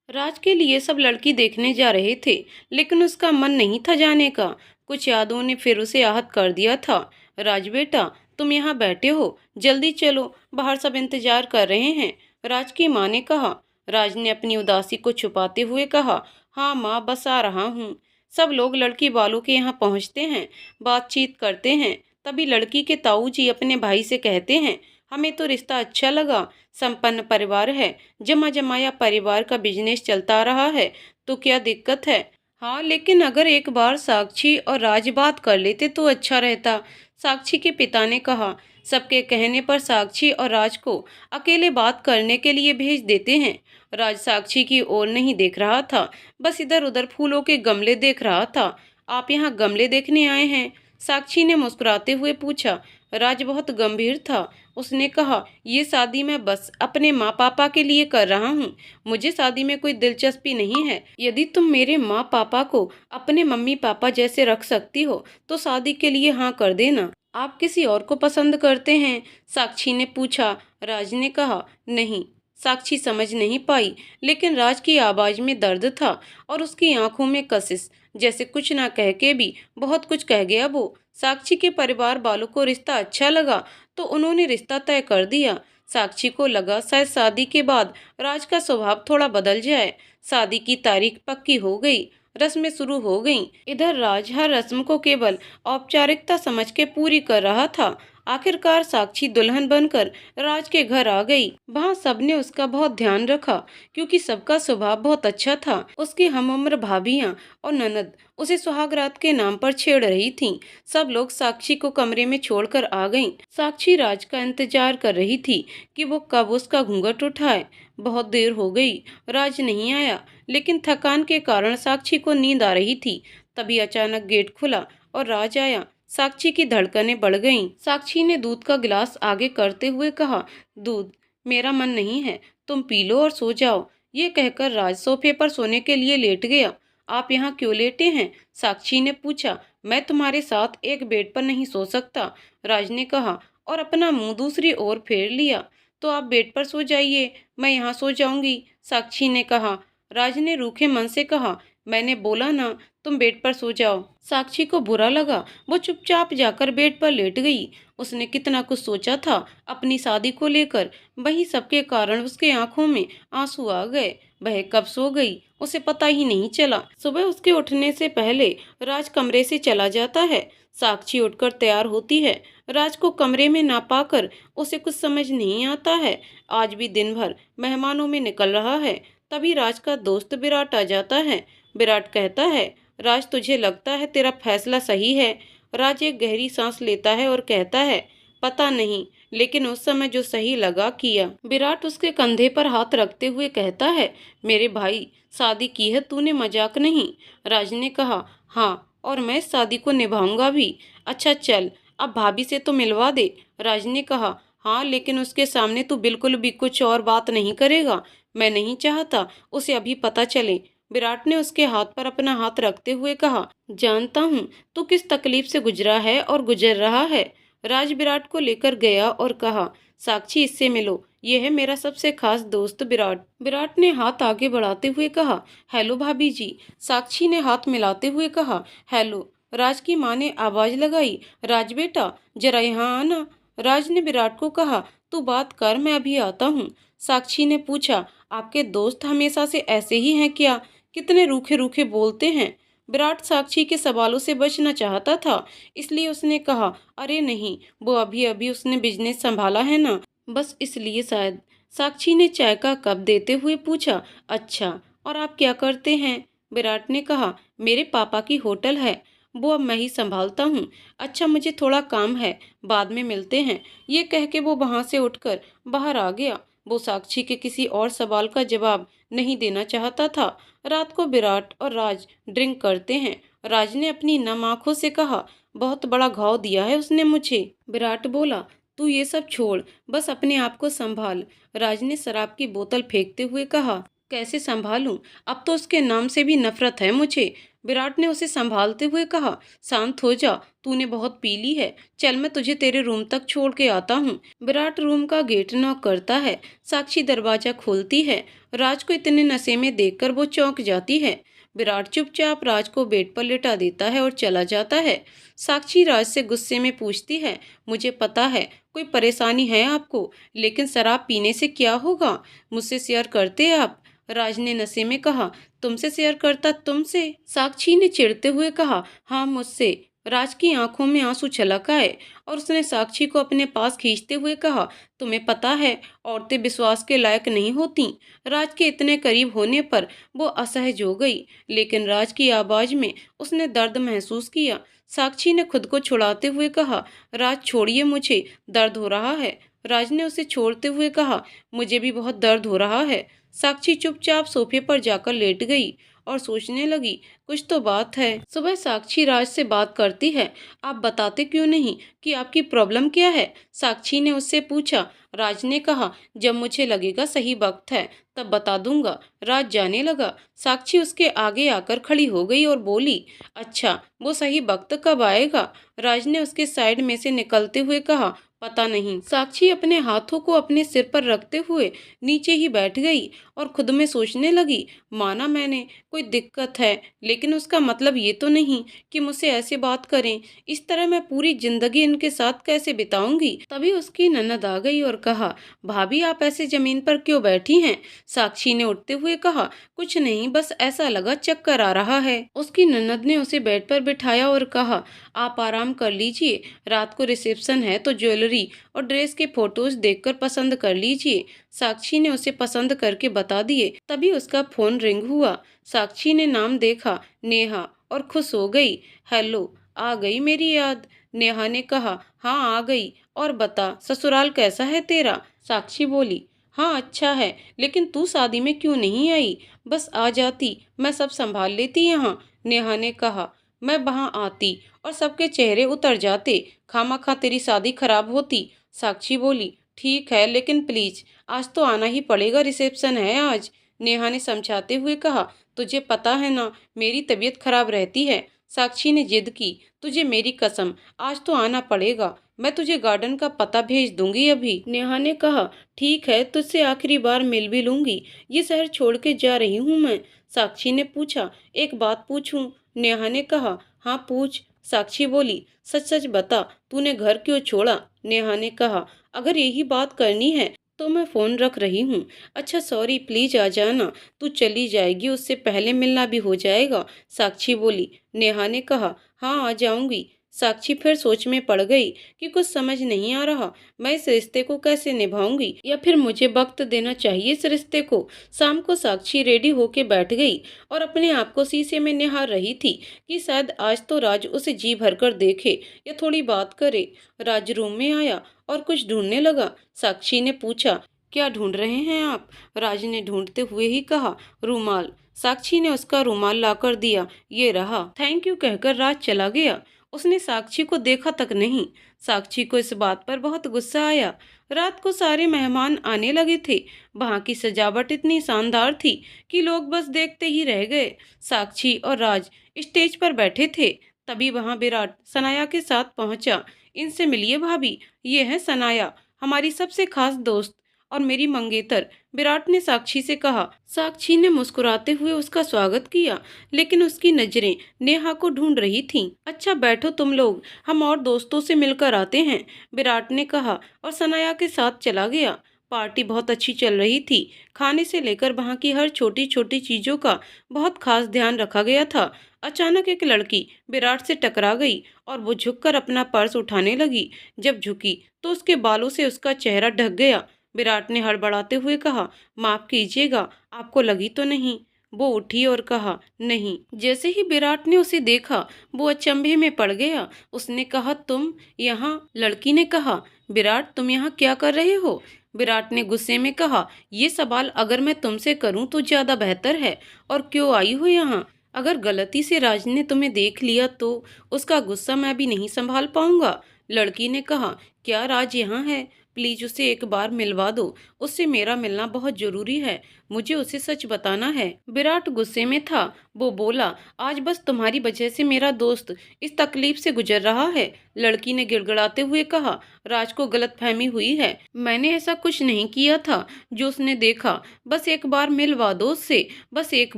राज के लिए सब लड़की देखने जा रहे थे, लेकिन उसका मन नहीं था जाने का। कुछ यादों ने फिर उसे आहत कर दिया था। राज बेटा, तुम यहाँ बैठे हो, जल्दी चलो, बाहर सब इंतजार कर रहे हैं, राज की माँ ने कहा। राज ने अपनी उदासी को छुपाते हुए कहा, हाँ माँ, बस आ रहा हूँ। सब लोग लड़की वालों के यहाँ पहुँचते हैं, बातचीत करते हैं। तभी लड़की के ताऊ जी अपने भाई से कहते हैं, हमें तो रिश्ता अच्छा लगा, संपन्न परिवार है, जमा जमाया परिवार का बिजनेस चलता रहा है, तो क्या दिक्कत है। हाँ, लेकिन अगर एक बार साक्षी और राज बात कर लेते तो अच्छा रहता, साक्षी के पिता ने कहा। सबके कहने पर साक्षी और राज को अकेले बात करने के लिए भेज देते हैं। राज साक्षी की ओर नहीं देख रहा था, बस इधर उधर फूलों के गमले देख रहा था। आप यहाँ गमले देखने आए हैं? साक्षी ने मुस्कुराते हुए पूछा। राज बहुत गंभीर था। उसने कहा, ये शादी मैं बस अपने माँ पापा के लिए कर रहा हूँ, मुझे शादी में कोई दिलचस्पी नहीं है। यदि तुम मेरे माँ पापा को अपने मम्मी पापा जैसे रख सकती हो तो शादी के लिए हाँ कर देना। आप किसी और को पसंद करते हैं? साक्षी ने पूछा। राज ने कहा, नहीं। साक्षी समझ नहीं पाई, लेकिन राज की आवाज में दर्द था और उसकी आंखों में कशिश। जैसे कुछ ना कह के भी बहुत कुछ कह गया वो। साक्षी के परिवार वालों को रिश्ता अच्छा लगा तो उन्होंने रिश्ता तय कर दिया। साक्षी को लगा शायद शादी के बाद राज का स्वभाव थोड़ा बदल जाए। शादी की तारीख पक्की हो गई, रस्में शुरू हो गईं। इधर राज हर रस्म को केवल औपचारिकता समझ के पूरी कर रहा था। आखिरकार साक्षी दुल्हन बनकर राज के घर आ गई। वहाँ सबने उसका बहुत ध्यान रखा, क्योंकि सबका स्वभाव बहुत अच्छा था। उसकी हमउम्र भाभियां और ननद उसे सुहागरात के नाम पर छेड़ रही थीं। सब लोग साक्षी को कमरे में छोड़कर आ गईं। साक्षी राज का इंतजार कर रही थी कि वो कब उसका घूंघट उठाए। बहुत देर हो गई, राज नहीं आया, लेकिन थकान के कारण साक्षी को नींद आ रही थी। तभी अचानक गेट खुला और राज आया। साक्षी की धड़कनें बढ़ गईं। साक्षी ने दूध का गिलास आगे करते हुए कहा, दूध? मेरा मन नहीं है, तुम पी लो और सो जाओ। ये कहकर राज सोफे पर सोने के लिए लेट गया। आप यहाँ क्यों लेटे हैं? साक्षी ने पूछा। मैं तुम्हारे साथ एक बेड पर नहीं सो सकता, राज ने कहा और अपना मुंह दूसरी ओर फेर लिया। तो आप बेड पर सो जाइए, मैं यहाँ सो जाऊंगी, साक्षी ने कहा। राज ने रूखे मन से कहा, मैंने बोला ना, तुम बेड पर सो जाओ। साक्षी को बुरा लगा। वो चुपचाप जाकर बेड पर लेट गई। उसने कितना कुछ सोचा था अपनी शादी को लेकर, वहीं सबके कारण उसके आंखों में आंसू आ गए। वह कब सो गई उसे पता ही नहीं चला। सुबह उसके उठने से पहले राज कमरे से चला जाता है। साक्षी उठकर तैयार होती है। राज को कमरे में ना पाकर उसे कुछ समझ नहीं आता है। आज भी दिन भर मेहमानों में निकल रहा है। तभी राज का दोस्त विराट आ जाता है। विराट कहता है, राज, तुझे लगता है तेरा फैसला सही है? राज एक गहरी सांस लेता है और कहता है, पता नहीं, लेकिन उस समय जो सही लगा किया। विराट उसके कंधे पर हाथ रखते हुए कहता है, मेरे भाई, शादी की है तूने, मजाक नहीं। राज ने कहा, हाँ, और मैं इस शादी को निभाऊंगा भी। अच्छा चल, अब भाभी से तो मिलवा दे। राज ने कहा, हाँ, लेकिन उसके सामने तू बिल्कुल भी कुछ और बात नहीं करेगा। मैं नहीं चाहता उसे अभी पता चले। विराट ने उसके हाथ पर अपना हाथ रखते हुए कहा, जानता हूँ तू किस तकलीफ से गुजरा है और गुजर रहा है। राज विराट को लेकर गया और कहा, साक्षी, इससे मिलो, ये है मेरा सबसे खास दोस्त विराट। विराट ने हाथ आगे बढ़ाते हुए कहा, हेलो भाभी जी। साक्षी ने हाथ मिलाते हुए कहा, हेलो। राज की माँ ने आवाज लगाई, राज बेटा, जरा यहाँ आना। राज ने विराट को कहा, तू बात कर, मैं अभी आता हूँ। साक्षी ने पूछा, आपके दोस्त हमेशा से ऐसे ही हैं क्या? कितने रूखे रूखे बोलते हैं। विराट साक्षी के सवालों से बचना चाहता था, इसलिए उसने कहा, अरे नहीं, वो अभी अभी उसने बिजनेस संभाला है ना, बस इसलिए शायद। साक्षी ने चाय का कप देते हुए पूछा, अच्छा, और आप क्या करते हैं? विराट ने कहा, मेरे पापा की होटल है, वो अब मैं ही संभालता हूँ। अच्छा, मुझे थोड़ा काम है, बाद में मिलते हैं। ये कह के वो वहाँ से उठकर बाहर आ गया। वो साक्षी के किसी और सवाल का जवाब नहीं देना चाहता था। रात को विराट और राज ड्रिंक करते हैं। राज ने अपनी नम आंखों से कहा, बहुत बड़ा घाव दिया है उसने मुझे। विराट बोला, तू ये सब छोड़, बस अपने आप को संभाल। राज ने शराब की बोतल फेंकते हुए कहा, कैसे संभालूं? अब तो उसके नाम से भी नफरत है मुझे। विराट ने उसे संभालते हुए कहा, शांत हो जा, तूने बहुत पी ली है। चल मैं तुझे तेरे रूम तक छोड़ के आता हूँ। विराट रूम का गेट नॉक करता है। साक्षी दरवाजा खोलती है। राज को इतने नशे में देखकर वो चौंक जाती है। विराट चुपचाप राज को बेड पर लेटा देता है और चला जाता है। साक्षी राज से गुस्से में पूछती है, मुझे पता है कोई परेशानी है आपको, लेकिन शराब पीने से क्या होगा? मुझसे शेयर करते आप? राज ने नशे में कहा, तुमसे शेयर करता? तुमसे? साक्षी ने चिढ़ते हुए कहा, हाँ मुझसे। राज की आंखों में आंसू छलक आए और उसने साक्षी को अपने पास खींचते हुए कहा, तुम्हें पता है औरतें विश्वास के लायक नहीं होती। राज के इतने करीब होने पर वो असहज हो गई, लेकिन राज की आवाज में उसने दर्द महसूस किया। साक्षी ने खुद को छुड़ाते हुए कहा, राज छोड़िए, मुझे दर्द हो रहा है। राज ने उसे छोड़ते हुए कहा, मुझे भी बहुत दर्द हो रहा है। साक्षी चुपचाप सोफे पर जाकर लेट गई और सोचने लगी, कुछ तो बात है। सुबह साक्षी राज से बात करती है, आप बताते क्यों नहीं कि आपकी प्रॉब्लम क्या है? साक्षी ने उससे पूछा। राज ने कहा, जब मुझे लगेगा सही वक्त है तब बता दूंगा। राज जाने लगा। साक्षी उसके आगे आकर खड़ी हो गई और बोली, अच्छा वो सही वक्त कब आएगा? राज ने उसके साइड में से निकलते हुए कहा, पता नहीं। साक्षी अपने हाथों को अपने सिर पर रखते हुए नीचे ही बैठ गई और खुद में सोचने लगी, माना मैंने कोई दिक्कत है, लेकिन उसका मतलब ये तो नहीं कि मुझसे ऐसे बात करें। इस तरह मैं पूरी जिंदगी इनके साथ कैसे बिताऊंगी? तभी उसकी ननद आ गई और कहा, भाभी आप ऐसे जमीन पर क्यों बैठी हैं? साक्षी ने उठते हुए कहा, कुछ नहीं, बस ऐसा लगा चक्कर आ रहा है। उसकी ननद ने उसे बेड पर बिठाया और कहा, आप आराम कर लीजिए, रात को रिसेप्शन है तो ज्वेलरी और ड्रेस के फोटोज देखकर पसंद कर लीजिए। साक्षी ने उसे पसंद करके बता दिए। तभी उसका फोन रिंग हुआ। साक्षी ने नाम देखा, नेहा, और खुश हो गई। हेलो, आ गई मेरी याद? नेहा ने कहा, हाँ आ गई। और बता, ससुराल कैसा है तेरा? साक्षी बोली, हाँ अच्छा है, लेकिन तू शादी में क्यों नहीं आई? बस आ जाती, मैं सब संभाल लेती यहाँ। नेहा ने कहा, मैं वहाँ आती और सबके चेहरे उतर जाते, खामखा तेरी शादी खराब होती। साक्षी बोली, ठीक है, लेकिन प्लीज आज तो आना ही पड़ेगा, रिसेप्शन है आज। नेहा ने समझाते हुए कहा, तुझे पता है ना मेरी तबीयत खराब रहती है। साक्षी ने जिद की, तुझे मेरी कसम आज तो आना पड़ेगा, मैं तुझे गार्डन का पता भेज दूंगी अभी। नेहा ने कहा, ठीक है, तुझसे आखिरी बार मिल भी लूंगी, ये शहर छोड़ के जा रही हूँ मैं। साक्षी ने पूछा, एक बात पूछूं? नेहा ने कहा, हाँ पूछ। साक्षी बोली, सच सच बता, तूने घर क्यों छोड़ा? नेहा ने कहा, अगर यही बात करनी है तो मैं फोन रख रही हूँ। अच्छा सॉरी, प्लीज आ जाना, तू चली जाएगी उससे पहले मिलना भी हो जाएगा। साक्षी बोली। नेहा ने कहा, हाँ आ जाऊंगी। साक्षी फिर सोच में पड़ गई कि कुछ समझ नहीं आ रहा, मैं इस रिश्ते को कैसे निभाऊंगी, या फिर मुझे वक्त देना चाहिए इस रिश्ते को। शाम को साक्षी रेडी होके बैठ गई और अपने आप को शीशे में निहार रही थी कि शायद आज तो राज उसे जी भरकर देखे या थोड़ी बात करे। राज रूम में आया और कुछ ढूंढने लगा। साक्षी ने पूछा, क्या ढूंढ रहे हैं आप? राज ने ढूंढते हुए ही कहा, रूमाल। साक्षी ने उसका रूमाल लाकर दिया, ये रहा। थैंक यू कहकर राज चला गया। उसने साक्षी को देखा तक नहीं। साक्षी को इस बात पर बहुत गुस्सा आया। रात को सारे मेहमान आने लगे थे। वहां की सजावट इतनी शानदार थी कि लोग बस देखते ही रह गए। साक्षी और राज स्टेज पर बैठे थे। तभी वहां विराट सनाया के साथ पहुंचा। इनसे मिलिए भाभी, ये है सनाया, हमारी सबसे खास दोस्त और मेरी मंगेतर। विराट ने साक्षी से कहा। साक्षी ने मुस्कुराते हुए उसका स्वागत किया, लेकिन उसकी नजरें नेहा को ढूंढ रही थीं। अच्छा बैठो तुम लोग, हम और दोस्तों से मिलकर आते हैं, विराट ने कहा और सनाया के साथ चला गया। पार्टी बहुत अच्छी चल रही थी। खाने से लेकर वहां की हर छोटी छोटी चीजों का बहुत खास ध्यान रखा गया था। अचानक एक लड़की विराट से टकरा गई और वो झुककर अपना पर्स उठाने लगी। जब झुकी तो उसके बालों से उसका चेहरा ढक गया। विराट ने हड़बड़ाते हुए कहा, माफ कीजिएगा, आपको लगी तो नहीं? वो उठी और कहा, नहीं। जैसे ही विराट ने उसे देखा वो अचंभे में पड़ गया। उसने कहा, तुम यहाँ? लड़की ने कहा, विराट तुम यहाँ क्या कर रहे हो? विराट ने गुस्से में कहा, ये सवाल अगर मैं तुमसे करूं तो ज्यादा बेहतर है। और क्यों आई हो यहाँ? अगर गलती से राज ने तुम्हें देख लिया तो उसका गुस्सा मैं भी नहीं संभाल पाऊंगा। लड़की ने कहा, क्या राज यहाँ है? प्लीज उसे एक बार मिलवा दो, उससे मेरा मिलना बहुत जरूरी है, मुझे उसे सच बताना है। विराट गुस्से में था। वो बोला, आज बस तुम्हारी वजह से मेरा दोस्त इस तकलीफ से गुजर रहा है। लड़की ने गिड़गिड़ाते हुए कहा, राज को गलतफहमी हुई है, मैंने ऐसा कुछ नहीं किया था जो उसने देखा। बस एक बार मिलवा दो उससे, बस एक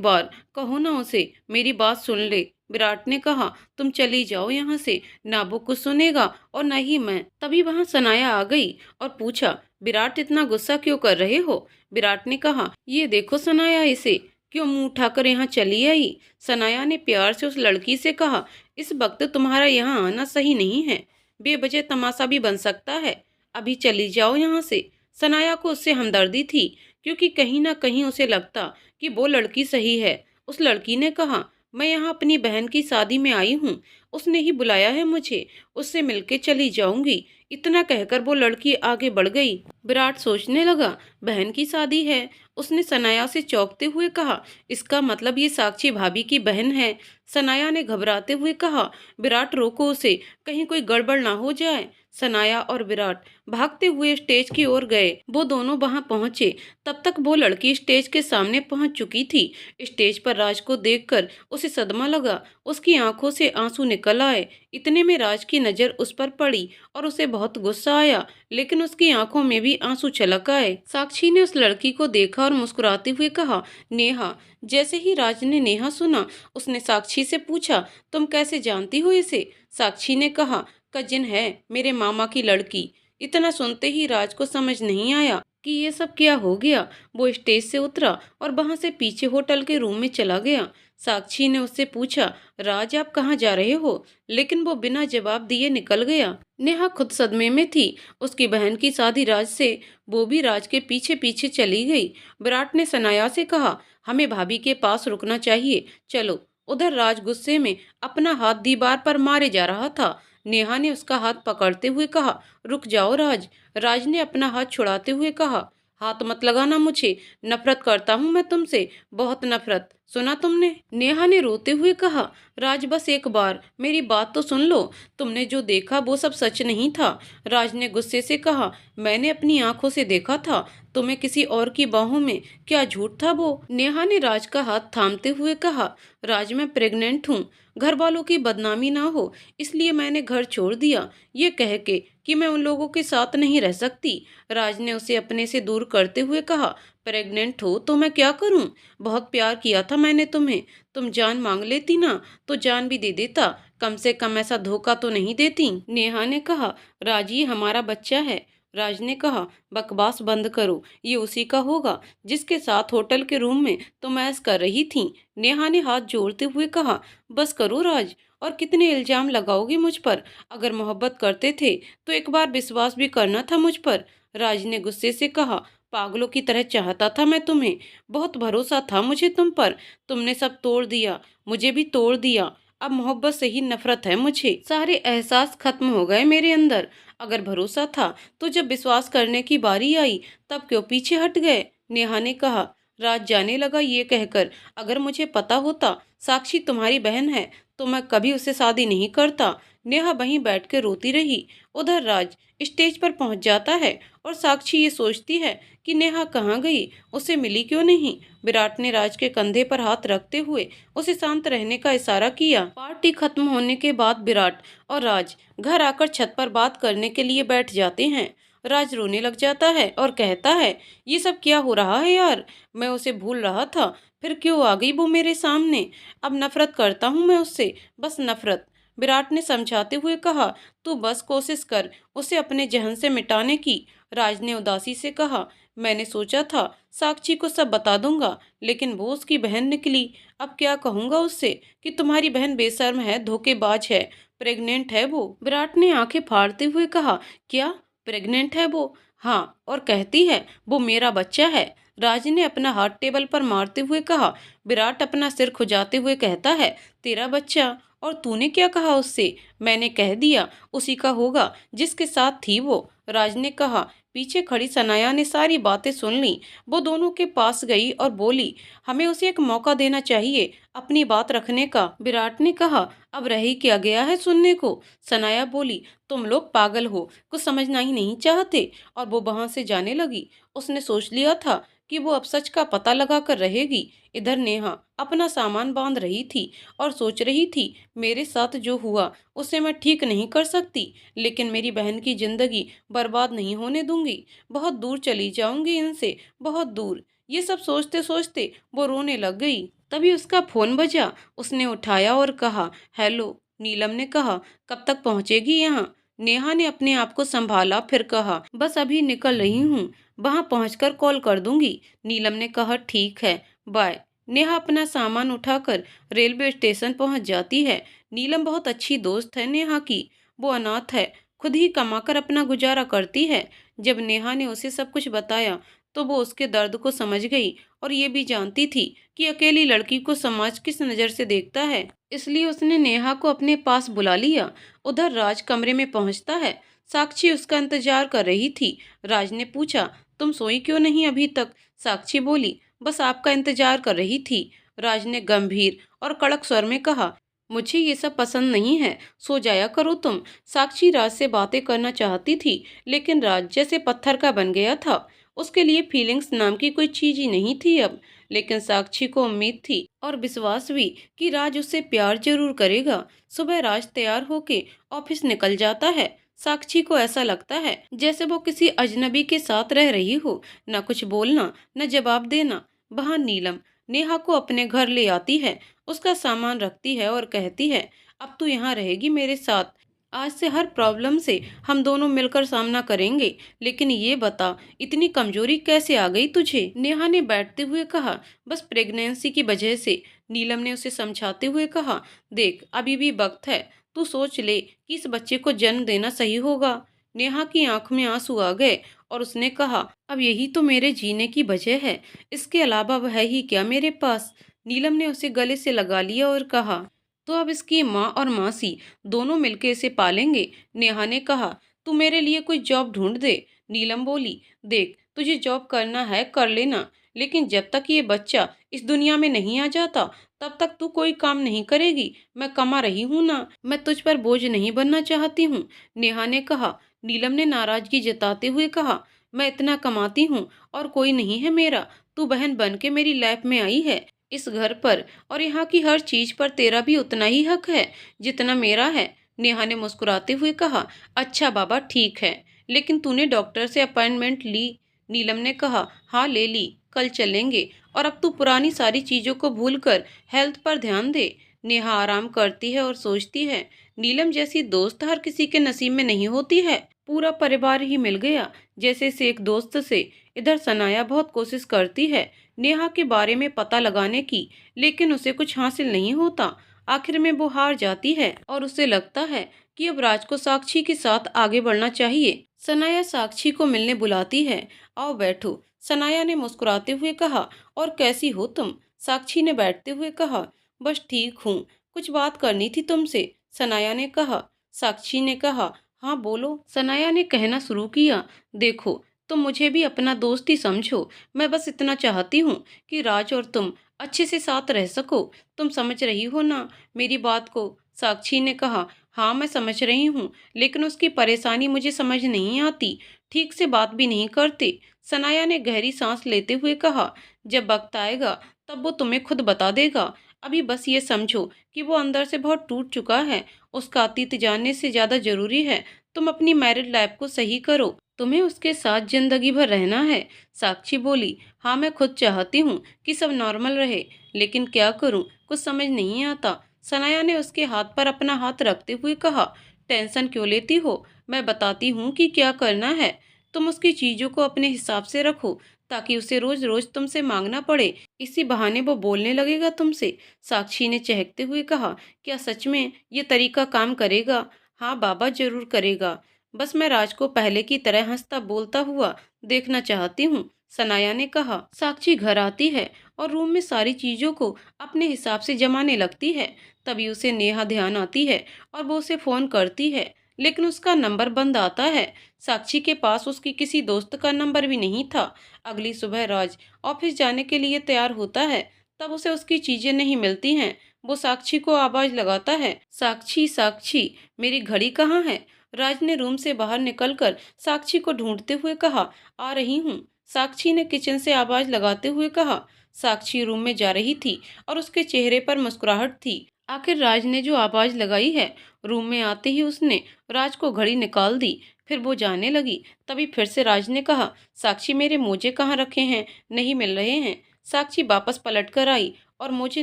बार कहो ना उसे, मेरी बात सुन ले। विराट ने कहा, तुम चली जाओ यहाँ से, ना वो कुछ सुनेगा और न ही मैं। तभी वहां सनाया आ गई और पूछा, विराट इतना गुस्सा क्यों कर रहे हो? विराट ने कहा, ये देखो सनाया, इसे क्यों मुंह उठाकर यहाँ चली आई? सनाया ने प्यार से उस लड़की से कहा, इस वक्त तुम्हारा यहाँ आना सही नहीं है, बेवजह तमाशा भी बन सकता है, अभी चली जाओ यहाँ से। सनाया को उससे हमदर्दी थी, क्योंकि कहीं ना कहीं उसे लगता कि वो लड़की सही है। उस लड़की ने कहा, मैं यहाँ अपनी बहन की शादी में आई हूँ, उसने ही बुलाया है मुझे, उससे मिलके चली जाऊंगी। इतना कहकर वो लड़की आगे बढ़ गई। विराट सोचने लगा, बहन की शादी है? उसने सनाया से चौंकते हुए कहा, इसका मतलब ये साक्षी भाभी की बहन है? सनाया ने घबराते हुए कहा, विराट रोको उसे, कहीं कोई गड़बड़ ना हो जाए। सनाया और विराट भागते हुए स्टेज की ओर गए। वो दोनों वहां पहुंचे, तब तक वो लड़की स्टेज के सामने पहुंच चुकी थी। स्टेज पर राज को देखकर उसे सदमा लगा, उसकी आंखों से आंसू निकल आए। इतने में राज की नजर उस पर पड़ी और उसे बहुत गुस्सा आया, लेकिन उसकी आंखों में भी आंसू छलक आए। साक्षी ने उस लड़की को देखा और मुस्कुराते हुए कहा, नेहा। जैसे ही राज ने नेहा सुना, उसने साक्षी से पूछा, तुम कैसे जानती हो इसे? साक्षी ने कहा, कजिन है, मेरे मामा की लड़की। इतना सुनते ही राज को समझ नहीं आया कि ये सब क्या हो गया। वो स्टेज से उतरा और वहां से पीछे होटल के रूम में चला गया। साक्षी ने उससे पूछा, राज आप कहाँ जा रहे हो? लेकिन वो बिना जवाब दिए निकल गया। नेहा खुद सदमे में थी, उसकी बहन की शादी राज से, वो भी राज के पीछे पीछे चली गई। विराट ने सनाया से कहा, हमें भाभी के पास रुकना चाहिए, चलो। उधर राज गुस्से में अपना हाथ दीवार पर मारे जा रहा था। नेहा ने उसका हाथ पकड़ते हुए कहा, रुक जाओ राज। राज ने अपना हाथ छुड़ाते हुए कहा, हाथ मत लगाना मुझे, नफरत करता हूँ मैं तुमसे, बहुत नफरत, सुना तुमने? नेहा ने रोते हुए कहा, राज बस एक बार मेरी बात तो सुन लो, तुमने जो देखा वो सब सच नहीं था। राज ने गुस्से से कहा, मैंने अपनी आंखों से देखा था तुम्हें किसी और की बाहों में, क्या झूठ था वो? नेहा ने राज का हाथ थामते हुए कहा, राज मैं प्रेग्नेंट हूँ, घर वालों की बदनामी ना हो इसलिए मैंने घर छोड़ दिया, ये कह के कि मैं उन लोगों के साथ नहीं रह सकती। राज ने उसे अपने से दूर करते हुए कहा, प्रेग्नेंट हो तो मैं क्या करूं? बहुत प्यार किया था मैंने तुम्हें, तुम जान मांग लेती ना तो जान भी दे देता, कम से कम ऐसा धोखा तो नहीं देती। नेहा ने कहा, राज ये हमारा बच्चा है। राज ने कहा, बकवास बंद करो, ये उसी का होगा जिसके साथ होटल के रूम में तुम ऐश कर रही थी। नेहा ने हाथ जोड़ते हुए कहा, बस करो राज, और कितने इल्जाम लगाओगे मुझ पर? अगर मोहब्बत करते थे तो एक बार विश्वास भी करना था मुझ पर। राज ने गुस्से से कहा, पागलों की तरह चाहता था मैं तुम्हें, बहुत भरोसा था मुझे तुम पर, तुमने सब तोड़ दिया, मुझे भी तोड़ दिया। अब मोहब्बत से ही नफरत है मुझे, सारे एहसास खत्म हो गए मेरे अंदर। अगर भरोसा था तो जब विश्वास करने की बारी आई तब क्यों पीछे हट गए? नेहा ने कहा। राज जाने लगा ये कहकर, अगर मुझे पता होता साक्षी तुम्हारी बहन है तो मैं कभी उससे शादी नहीं करता। नेहा वहीं बैठ के रोती रही। उधर राज स्टेज पर पहुंच जाता है और साक्षी ये सोचती है कि नेहा कहाँ गई, उसे मिली क्यों नहीं। विराट ने राज के कंधे पर हाथ रखते हुए उसे शांत रहने का इशारा किया। पार्टी खत्म होने के बाद विराट और राज घर आकर छत पर बात करने के लिए बैठ जाते हैं। राज रोने लग जाता है और कहता है, ये सब क्या हो रहा है यार, मैं उसे भूल रहा था, फिर क्यों आ गई वो मेरे सामने? अब नफरत करता हूँ मैं उससे, बस नफरत। विराट ने समझाते हुए कहा, तू बस कोशिश कर उसे अपने जहन से मिटाने की। राज ने उदासी से कहा, मैंने सोचा था साक्षी को सब बता दूंगा, लेकिन वो उसकी बहन निकली। अब क्या कहूंगा उससे कि तुम्हारी बहन बेशर्म है, धोखेबाज है, प्रेग्नेंट है वो। विराट ने आंखें फाड़ते हुए कहा, क्या प्रेग्नेंट है वो? हाँ, और कहती है वो मेरा बच्चा है। राज ने अपना हाथ टेबल पर मारते हुए कहा। विराट अपना सिर खुजाते हुए कहता है, तेरा बच्चा? और तूने क्या कहा उससे? मैंने कह दिया उसी का होगा जिसके साथ थी वो। राज ने कहा, पीछे खड़ी सनाया ने सारी बातें सुन ली। वो दोनों के पास गई और बोली, हमें उसे एक मौका देना चाहिए अपनी बात रखने का। विराट ने कहा, अब रह ही क्या गया है सुनने को। सनाया बोली, तुम लोग पागल हो, कुछ समझना ही नहीं चाहते। और वो वहां से जाने लगी। उसने सोच लिया था कि वो अब सच का पता लगा कर रहेगी। इधर नेहा अपना सामान बांध रही थी और सोच रही थी, मेरे साथ जो हुआ उसे मैं ठीक नहीं कर सकती, लेकिन मेरी बहन की जिंदगी बर्बाद नहीं होने दूंगी। बहुत दूर चली जाऊंगी इनसे, बहुत दूर। ये सब सोचते सोचते वो रोने लग गई। तभी उसका फोन बजा। उसने उठाया और कहा, हेलो। नीलम ने कहा, कब तक पहुंचेगी यहाँ? नेहा ने अपने आप को संभाला, फिर कहा, बस अभी निकल रही हूँ, वहां पहुंचकर कॉल कर दूंगी। नीलम ने कहा, ठीक है, बाय। नेहा अपना सामान उठाकर रेलवे स्टेशन पहुंच जाती है। नीलम बहुत अच्छी दोस्त है नेहा की। वो अनाथ है, खुद ही कमाकर अपना गुजारा करती है। जब नेहा ने उसे सब कुछ बताया तो वो उसके दर्द को समझ गई और ये भी जानती थी कि अकेली लड़की को समाज किस नज़र से देखता है। इसलिए उसने नेहा को अपने पास बुला लिया। उधर राज कमरे में पहुंचता है। साक्षी उसका इंतजार कर रही थी। राज ने पूछा, तुम सोई क्यों नहीं अभी तक? साक्षी बोली, बस आपका इंतजार कर रही थी। राज ने गंभीर और कड़क स्वर में कहा, मुझे ये सब पसंद नहीं है, सो जाया करो तुम। साक्षी राज से बातें करना चाहती थी, लेकिन राज जैसे पत्थर का बन गया था। उसके लिए फीलिंग्स नाम की कोई चीज ही नहीं थी अब। लेकिन साक्षी को उम्मीद थी और विश्वास भी कि राज उससे प्यार जरूर करेगा। सुबह राज तैयार होके ऑफिस निकल जाता है। साक्षी को ऐसा लगता है जैसे वो किसी अजनबी के साथ रह रही हो, न कुछ बोलना न जवाब देना। वहां नीलम नेहा को अपने घर ले आती है, उसका सामान रखती है और कहती है, अब तू यहाँ रहेगी मेरे साथ। आज से हर प्रॉब्लम से हम दोनों मिलकर सामना करेंगे। लेकिन ये बता, इतनी कमजोरी कैसे आ गई तुझे? नेहा ने बैठते हुए कहा, बस प्रेगनेंसी की वजह से। नीलम ने उसे समझाते हुए कहा, देख अभी भी वक्त है, तू सोच ले कि इस बच्चे को जन्म देना सही होगा। नेहा की आंख में आंसू आ गए और उसने कहा, अब यही तो मेरे जीने की वजह है, इसके अलावा वह है ही क्या मेरे पास। नीलम ने उसे गले से लगा लिया और कहा, तो अब इसकी माँ और मासी दोनों मिलके इसे पालेंगे। नेहा ने कहा, तू मेरे लिए कोई जॉब ढूंढ दे। नीलम बोली, देख तुझे जॉब करना है कर लेना, लेकिन जब तक ये बच्चा इस दुनिया में नहीं आ जाता तब तक तू कोई काम नहीं करेगी। मैं कमा रही हूँ ना, मैं तुझ पर बोझ नहीं बनना चाहती हूँ। नेहा ने कहा। नीलम ने नाराजगी जताते हुए कहा, मैं इतना कमाती हूँ और कोई नहीं है मेरा। तू बहन बन के मेरी लाइफ में आई है, इस घर पर और यहाँ की हर चीज पर तेरा भी उतना ही हक है जितना मेरा है। नेहा ने मुस्कुराते हुए कहा, अच्छा बाबा ठीक है, लेकिन तूने डॉक्टर से अपॉइंटमेंट ली? नीलम ने कहा, हाँ ले ली, कल चलेंगे। और अब तू पुरानी सारी चीजों को भूलकर हेल्थ पर ध्यान दे। नेहा आराम करती है और सोचती है, नीलम जैसी दोस्त हर किसी के नसीब में नहीं होती है। पूरा परिवार ही मिल गया जैसे से एक दोस्त से। इधर सनाया बहुत कोशिश करती है नेहा के बारे में पता लगाने की, लेकिन उसे कुछ हासिल नहीं होता। आखिर में वो हार जाती है और उसे लगता है कि अब राज को साक्षी के साथ आगे बढ़ना चाहिए। सनाया साक्षी को मिलने बुलाती है। आओ बैठो, सनाया ने मुस्कुराते हुए कहा, और कैसी हो तुम? साक्षी ने बैठते हुए कहा, बस ठीक हूँ, कुछ बात करनी थी तुमसे। सनाया ने कहा। साक्षी ने कहा, हाँ बोलो। सनाया ने कहना शुरू किया, देखो तुम मुझे भी अपना दोस्त ही समझो, मैं बस इतना चाहती हूँ कि राज और तुम अच्छे से साथ रह सको। तुम समझ रही हो ना मेरी बात को? साक्षी ने कहा, हाँ मैं समझ रही हूँ, लेकिन उसकी परेशानी मुझे समझ नहीं आती, ठीक से बात भी नहीं करते। सनाया ने गहरी सांस लेते हुए कहा, जब वक्त आएगा तब वो तुम्हें खुद बता देगा। अभी बस ये समझो कि वो अंदर से बहुत टूट चुका है। उसका अतीत जानने से ज्यादा जरूरी है तुम अपनी मैरिड लाइफ को सही करो। तुम्हें उसके साथ जिंदगी भर रहना है। साक्षी बोली, हाँ मैं खुद चाहती हूँ कि सब नॉर्मल रहे, लेकिन क्या करूँ, कुछ समझ नहीं आता। सनाया ने उसके हाथ पर अपना हाथ रखते हुए कहा, टेंशन क्यों लेती हो, मैं बताती हूँ कि क्या करना है। तुम उसकी चीजों को अपने हिसाब से रखो ताकि उसे रोज रोज तुमसे मांगना पड़े, इसी बहाने वो बोलने लगेगा तुमसे। साक्षी ने चहकते हुए कहा, क्या सच में ये तरीका काम करेगा? हाँ बाबा जरूर करेगा, बस मैं राज को पहले की तरह हंसता बोलता हुआ देखना चाहती हूँ। सनाया ने कहा। साक्षी घर आती है और रूम में सारी चीजों को अपने हिसाब से जमाने लगती है। तभी उसे नेहा ध्यान आती है और वो उसे फोन करती है, लेकिन उसका नंबर बंद आता है। साक्षी के पास उसकी किसी दोस्त का नंबर भी नहीं था। अगली सुबह राज ऑफिस जाने के लिए तैयार होता है, तब उसे उसकी चीजें नहीं मिलती हैं। वो साक्षी को आवाज लगाता है, साक्षी साक्षी, मेरी घड़ी कहाँ है? राज ने रूम से बाहर निकलकर साक्षी को ढूंढते हुए कहा, आ रही हूँ। साक्षी ने किचन से आवाज लगाते हुए कहा। साक्षी रूम में जा रही थी और उसके चेहरे पर मुस्कुराहट थी। आखिर राज ने जो आवाज लगाई है। रूम में आते ही उसने राज को घड़ी निकाल दी। फिर वो जाने लगी। तभी फिर से राज ने कहा, साक्षी मेरे मोजे कहाँ रखे हैं? नहीं मिल रहे हैं। साक्षी वापस पलट कर आई और मोजे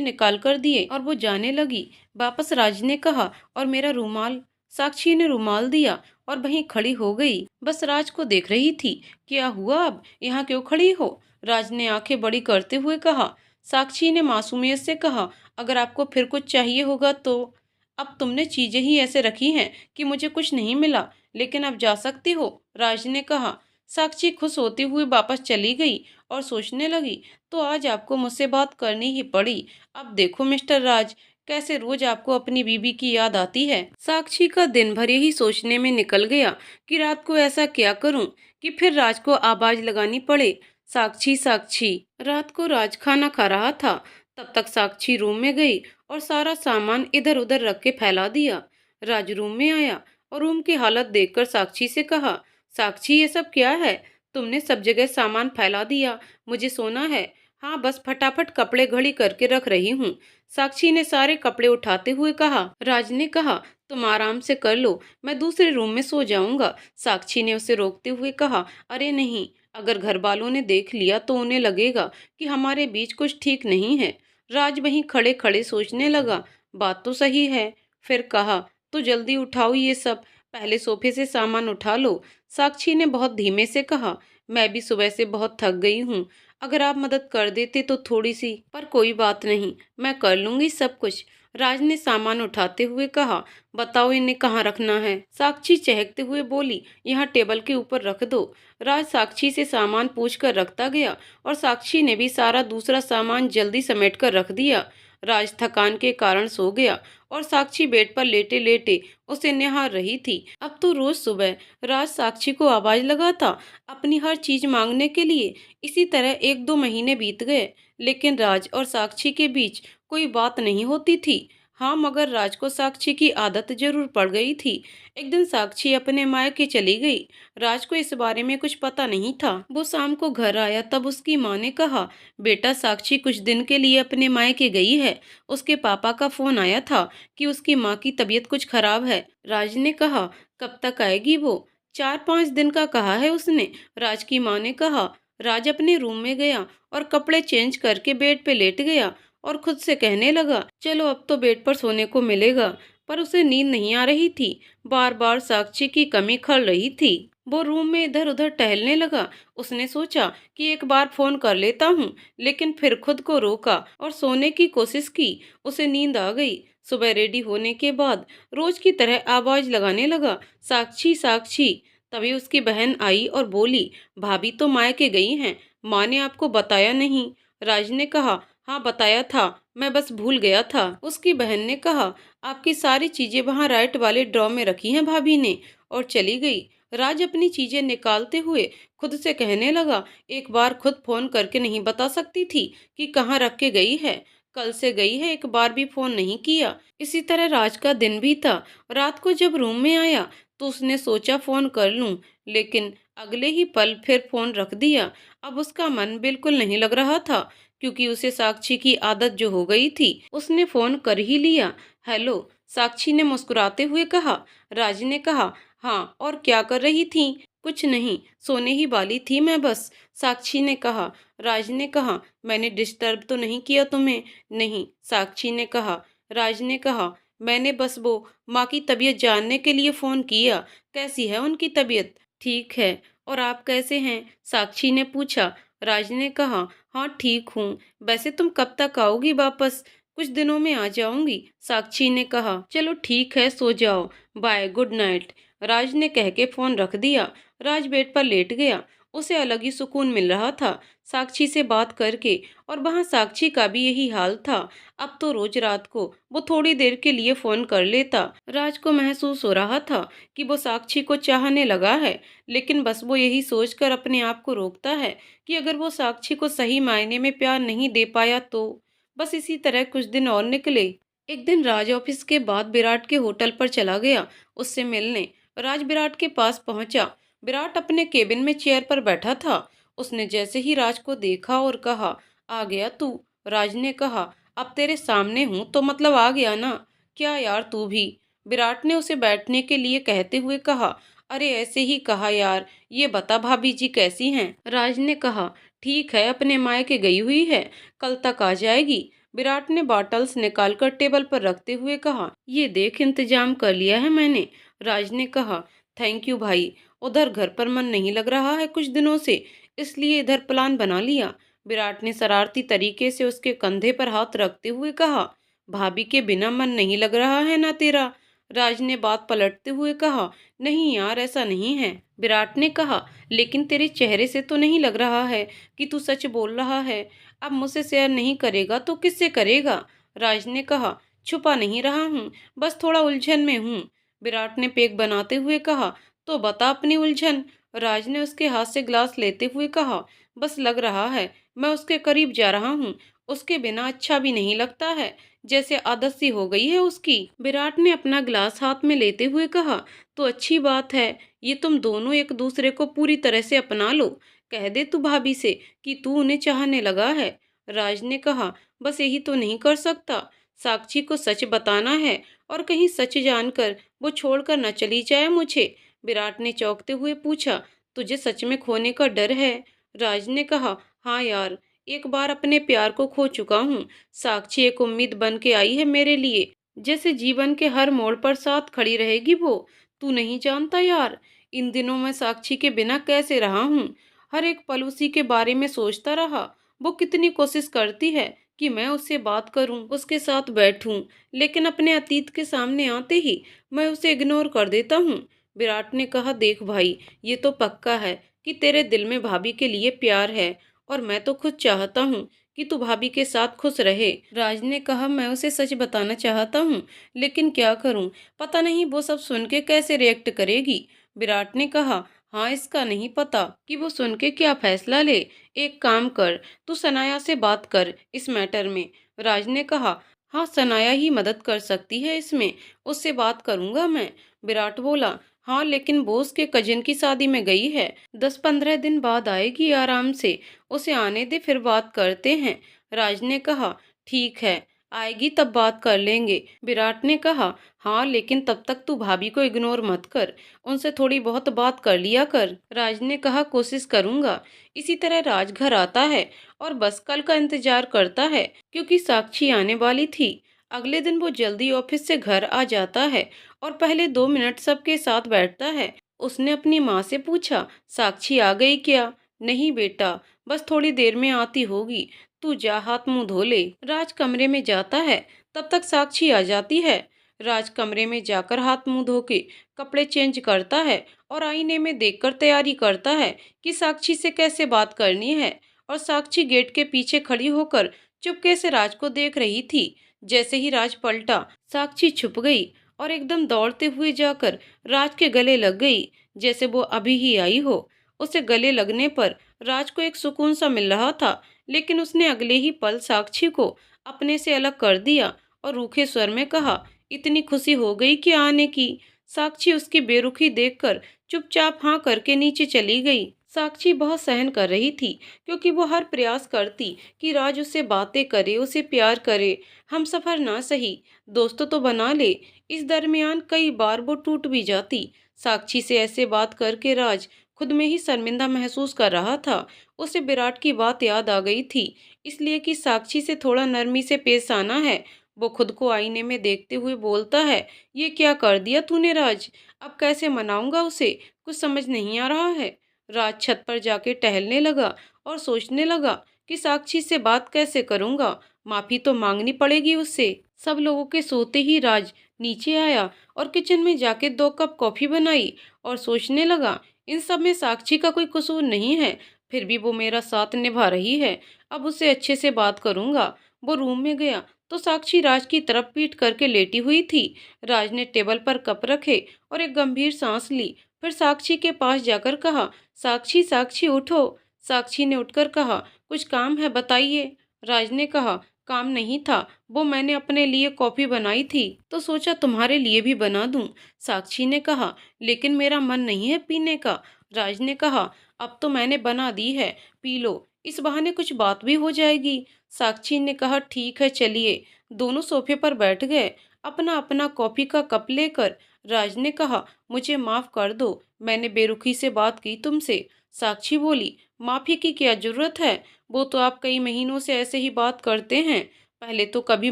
निकाल कर दिए और वो जाने लगी। वापस राज ने कहा, और मेरा रुमाल? साक्षी ने रुमाल दिया और वहीं खड़ी हो गई। बस राज को देख रही थी। क्या हुआ, अब यहाँ क्यों खड़ी हो? राज ने आंखें बड़ी करते हुए कहा। साक्षी ने मासूमियत से कहा, अगर आपको फिर कुछ चाहिए होगा तो। अब तुमने चीजें ही ऐसे रखी हैं कि मुझे कुछ नहीं मिला, लेकिन अब जा सकती हो, राज ने कहा। साक्षी खुश होती हुई वापस चली गई और सोचने लगी, तो आज आपको मुझसे बात करनी ही पड़ी। अब देखो मिस्टर राज, कैसे रोज आपको अपनी बीवी की याद आती है। साक्षी का दिन भर यही सोचने में निकल गया कि रात को ऐसा क्या करूं कि फिर राज को आवाज लगानी पड़े, साक्षी साक्षी। रात को राज खाना खा रहा था, तब तक साक्षी रूम में गई और सारा सामान इधर उधर रख के फैला दिया। राज रूम में आया और रूम की हालत देखकर साक्षी से कहा, साक्षी ये सब क्या है? तुमने सब जगह सामान फैला दिया, मुझे सोना है। हाँ, बस फटाफट कपड़े घड़ी करके रख रही हूँ, साक्षी ने सारे कपड़े उठाते हुए कहा। राज ने कहा, तुम आराम से कर लो, मैं दूसरे रूम में सो जाऊंगा। साक्षी ने उसे रोकते हुए कहा, अरे नहीं, अगर घर वालों ने देख लिया तो उन्हें लगेगा कि हमारे बीच कुछ ठीक नहीं है। राज वहीं खड़े खड़े सोचने लगा, बात तो सही है। फिर कहा, तो जल्दी उठाओ ये सब, पहले सोफे से सामान उठा लो। साक्षी ने बहुत धीमे से कहा, मैं भी सुबह से बहुत थक गई हूँ, अगर आप मदद कर देते तो थोड़ी सी। पर कोई बात नहीं, मैं कर लूंगी सब कुछ, राज ने सामान उठाते हुए कहा। बताओ इन्हें कहाँ रखना है? साक्षी चहकते हुए बोली, यहाँ टेबल के ऊपर रख दो। राज साक्षी से सामान पूछ कर रखता गया और साक्षी ने भी सारा दूसरा सामान जल्दी समेट कर रख दिया। राज थकान के कारण सो गया और साक्षी बेड पर लेटे लेटे उसे निहार रही थी। अब तो रोज सुबह राज साक्षी को आवाज लगाता अपनी हर चीज मांगने के लिए। इसी तरह 1-2 महीने बीत गए, लेकिन राज और साक्षी के बीच कोई बात नहीं होती थी। हाँ, मगर राज को साक्षी की आदत जरूर पड़ गई थी। एक दिन साक्षी अपने मायके चली गई। राज को इस बारे में कुछ पता नहीं था। वो शाम को घर आया, तब उसकी माँ ने कहा, बेटा साक्षी कुछ दिन के लिए अपने मायके गई है। उसके पापा का फोन आया था कि उसकी माँ की तबीयत कुछ खराब है। राज ने कहा, कब तक आएगी वो? 4-5 दिन का कहा है उसने, राज की माँ ने कहा। राज अपने रूम में गया और कपड़े चेंज करके बेड पे लेट गया और खुद से कहने लगा, चलो अब तो बेड पर सोने को मिलेगा। पर उसे नींद नहीं आ रही थी, बार बार साक्षी की कमी खल रही थी। वो रूम में इधर उधर टहलने लगा। उसने सोचा कि एक बार फोन कर लेता हूँ, लेकिन फिर खुद को रोका और सोने की कोशिश की। उसे नींद आ गई। सुबह रेडी होने के बाद रोज की तरह आवाज लगाने लगा, साक्षी साक्षी। तभी उसकी बहन आई और बोली, भाभी तो मायके गई हैं, माँ ने आपको बताया नहीं? राज ने कहा, हाँ बताया था, मैं बस भूल गया था। उसकी बहन ने कहा, आपकी सारी चीजें वहाँ राइट वाले ड्रॉ में रखी हैं भाभी ने, और चली गई। राज अपनी चीजें निकालते हुए खुद से कहने लगा, एक बार खुद फोन करके नहीं बता सकती थी कि कहाँ रख के गई है? कल से गई है, एक बार भी फोन नहीं किया। इसी तरह राज का दिन भी था। रात को जब रूम में आया तो उसने सोचा फोन कर लूं, लेकिन अगले ही पल फिर फोन रख दिया। अब उसका मन बिल्कुल नहीं लग रहा था, क्योंकि उसे साक्षी की आदत जो हो गई थी। उसने फोन कर ही लिया। हेलो, साक्षी ने मुस्कुराते हुए कहा। राज ने कहा, हाँ, और क्या कर रही थी? कुछ नहीं, सोने ही वाली थी मैं बस, साक्षी ने कहा। राज ने कहा, मैंने डिस्टर्ब तो नहीं किया तुम्हें? नहीं, साक्षी ने कहा। राज ने कहा, मैंने बस वो माँ की तबीयत जानने के लिए फोन किया। कैसी है उनकी तबीयत? ठीक है, और आप कैसे हैं? साक्षी ने पूछा। राज ने कहा, हाँ ठीक हूँ। वैसे तुम कब तक आओगी वापस? कुछ दिनों में आ जाऊंगी, साक्षी ने कहा। चलो ठीक है, सो जाओ, बाय, गुड नाइट, राज ने कह के फोन रख दिया। राज बेड पर लेट गया। उसे अलग ही सुकून मिल रहा था साक्षी से बात करके, और वहाँ साक्षी का भी यही हाल था। अब तो रोज रात को वो थोड़ी देर के लिए फोन कर लेता। राज को महसूस हो रहा था कि वो साक्षी को चाहने लगा है, लेकिन बस वो यही सोचकर अपने आप को रोकता है कि अगर वो साक्षी को सही मायने में प्यार नहीं दे पाया तो। बस इसी तरह कुछ दिन और निकले। एक दिन राज ऑफिस के बाद विराट के होटल पर चला गया उससे मिलने। राज विराट के पास पहुंचा। विराट अपने केबिन में चेयर पर बैठा था। उसने जैसे ही राज को देखा और कहा, आ गया तू। राज ने कहा, अब तेरे सामने हूं तो मतलब आ गया ना। क्या यार तू भी। विराट ने उसे बैठने के लिए कहते हुए कहा, अरे ऐसे ही कहा यार, ये बता भाभी जी कैसी हैं। राज ने कहा, ठीक है, अपने मायके गई हुई है, कल तक आ जाएगी। विराट ने बॉटल्स निकालकर टेबल पर रखते हुए कहा, ये देख इंतजाम कर लिया है मैंने। राज ने कहा, थैंक यू भाई। उधर घर पर मन नहीं लग रहा है कुछ दिनों से, इसलिए इधर प्लान बना लिया। विराट ने शरारती तरीके से उसके कंधे पर हाथ रखते हुए कहा, भाभी के बिना मन नहीं लग रहा है ना तेरा। राज ने बात पलटते हुए कहा, नहीं यार ऐसा नहीं है। विराट ने कहा, लेकिन तेरे चेहरे से तो नहीं लग रहा है कि तू सच बोल रहा है। अब मुझसे शेयर नहीं करेगा तो किससे करेगा। राज ने कहा, छुपा नहीं रहा हूँ, बस थोड़ा उलझन में हूँ। विराट ने पेक बनाते हुए कहा, तो बता अपनी उलझन। राज ने उसके हाथ से ग्लास लेते हुए कहा, बस लग रहा है मैं उसके करीब जा रहा हूँ, उसके बिना अच्छा भी नहीं लगता है, जैसे आदत सी हो गई है उसकी। विराट ने अपना ग्लास हाथ में लेते हुए कहा, तो अच्छी बात है, ये तुम दोनों एक दूसरे को पूरी तरह से अपना लो। कह दे तू भाभी से कि तू उन्हें चाहने लगा है। राज ने कहा, बस यही तो नहीं कर सकता, साक्षी को सच बताना है, और कहीं सच जानकर वो छोड़कर न चली जाए मुझे। विराट ने चौंकते हुए पूछा, तुझे सच में खोने का डर है। राज ने कहा, हाँ यार, एक बार अपने प्यार को खो चुका हूँ। साक्षी एक उम्मीद बन के आई है मेरे लिए, जैसे जीवन के हर मोड़ पर साथ खड़ी रहेगी वो। तू नहीं जानता यार, इन दिनों मैं साक्षी के बिना कैसे रहा हूँ। हर एक पल उसी के बारे में सोचता रहा। वो कितनी कोशिश करती है कि मैं उससे बात करूं, उसके साथ बैठूं, लेकिन अपने अतीत के सामने आते ही मैं उसे इग्नोर कर देता हूँ। विराट ने कहा, देख भाई, ये तो पक्का है कि तेरे दिल में भाभी के लिए प्यार है, और मैं तो खुद चाहता हूँ कि तू भाभी के साथ खुश रहे। राज ने कहा, मैं उसे सच बताना चाहता हूँ, लेकिन क्या करूँ, पता नहीं वो सब सुन के कैसे रिएक्ट करेगी। विराट ने कहा, हाँ, इसका नहीं पता कि वो सुन के क्या फैसला ले। एक काम कर, तू सनाया से बात कर इस मैटर में। राज ने कहा, हाँ, सनाया ही मदद कर सकती है इसमें, उससे बात करूंगा मैं। विराट बोला, हाँ, लेकिन वो उसके कजिन की शादी में गई है, 10-15 दिन बाद आएगी आराम से, उसे आने दे फिर बात करते हैं। राज ने कहा, ठीक है, आएगी तब बात कर लेंगे। विराट ने कहा, हाँ, लेकिन तब तक तू भाभी को इग्नोर मत कर, उनसे थोड़ी बहुत बात कर लिया कर। राज ने कहा, कोशिश करूंगा। इसी तरह राज घर आता है और बस कल का इंतजार करता है, क्योंकि साक्षी आने वाली थी। अगले दिन वो जल्दी ऑफिस से घर आ जाता है और पहले 2 मिनट सबके साथ बैठता है। उसने अपनी माँ से पूछा, साक्षी आ गई क्या। नहीं बेटा, बस थोड़ी देर में आती होगी, तू जा हाथ मुंह धो ले। राज कमरे में जाता है, तब तक साक्षी आ जाती है। राज कमरे में जाकर हाथ मुंह धो के कपड़े चेंज करता है और आईने में देखकर तैयारी करता है कि साक्षी से कैसे बात करनी है। और साक्षी गेट के पीछे खड़ी होकर चुपके से राज को देख रही थी। जैसे ही राज पलटा, साक्षी छुप गई और एकदम दौड़ते हुए जाकर राज के गले लग गई, जैसे वो अभी ही आई हो। उसे गले लगने पर राज को एक सुकून सा मिल रहा था, लेकिन उसने अगले ही पल साक्षी को अपने से अलग कर दिया और रूखे स्वर में कहा, इतनी खुशी हो गई कि आने की। साक्षी उसकी बेरुखी देखकर चुपचाप हाँ करके नीचे चली गई। साक्षी बहुत सहन कर रही थी, क्योंकि वो हर प्रयास करती कि राज उससे बातें करे, उसे प्यार करे, हम सफर ना सही, दोस्तों तो बना ले। इस दरमियान कई बार वो टूट भी जाती। साक्षी से ऐसे बात करके राज खुद में ही शर्मिंदा महसूस कर रहा था। उसे विराट की बात याद आ गई थी, इसलिए कि साक्षी से थोड़ा नरमी से पेश आना है। वो खुद को आईने में देखते हुए बोलता है, ये क्या कर दिया तूने राज, अब कैसे मनाऊंगा उसे, कुछ समझ नहीं आ रहा है। राज छत पर जाके टहलने लगा और सोचने लगा कि साक्षी से बात कैसे करूंगा, माफी तो मांगनी पड़ेगी उससे। सब लोगों के सोते ही राज नीचे आया और किचन में जाके 2 कप कॉफी बनाई और सोचने लगा, इन सब में साक्षी का कोई कसूर नहीं है, फिर भी वो मेरा साथ निभा रही है। अब उससे अच्छे से बात करूंगा। वो रूम में गया तो साक्षी राज की तरफ पीठ करके लेटी हुई थी। राज ने टेबल पर कप रखे और एक गंभीर सांस ली। फिर साक्षी के पास जाकर कहा, साक्षी साक्षी उठो। साक्षी ने उठकर कहा, कुछ काम है बताइए। राज ने कहा, काम नहीं था, वो मैंने अपने लिए कॉफी बनाई थी तो सोचा तुम्हारे लिए भी बना दूं। साक्षी ने कहा, लेकिन मेरा मन नहीं है पीने का। राज ने कहा, अब तो मैंने बना दी है, पी लो, इस बहाने कुछ बात भी हो जाएगी। साक्षी ने कहा, ठीक है चलिए। दोनों सोफे पर बैठ गए, अपना अपना कॉफी का कप लेकर। राज ने कहा, मुझे माफ कर दो, मैंने बेरुखी से बात की तुमसे। साक्षी बोली, माफी की क्या जरूरत है, वो तो आप कई महीनों से ऐसे ही बात करते हैं, पहले तो कभी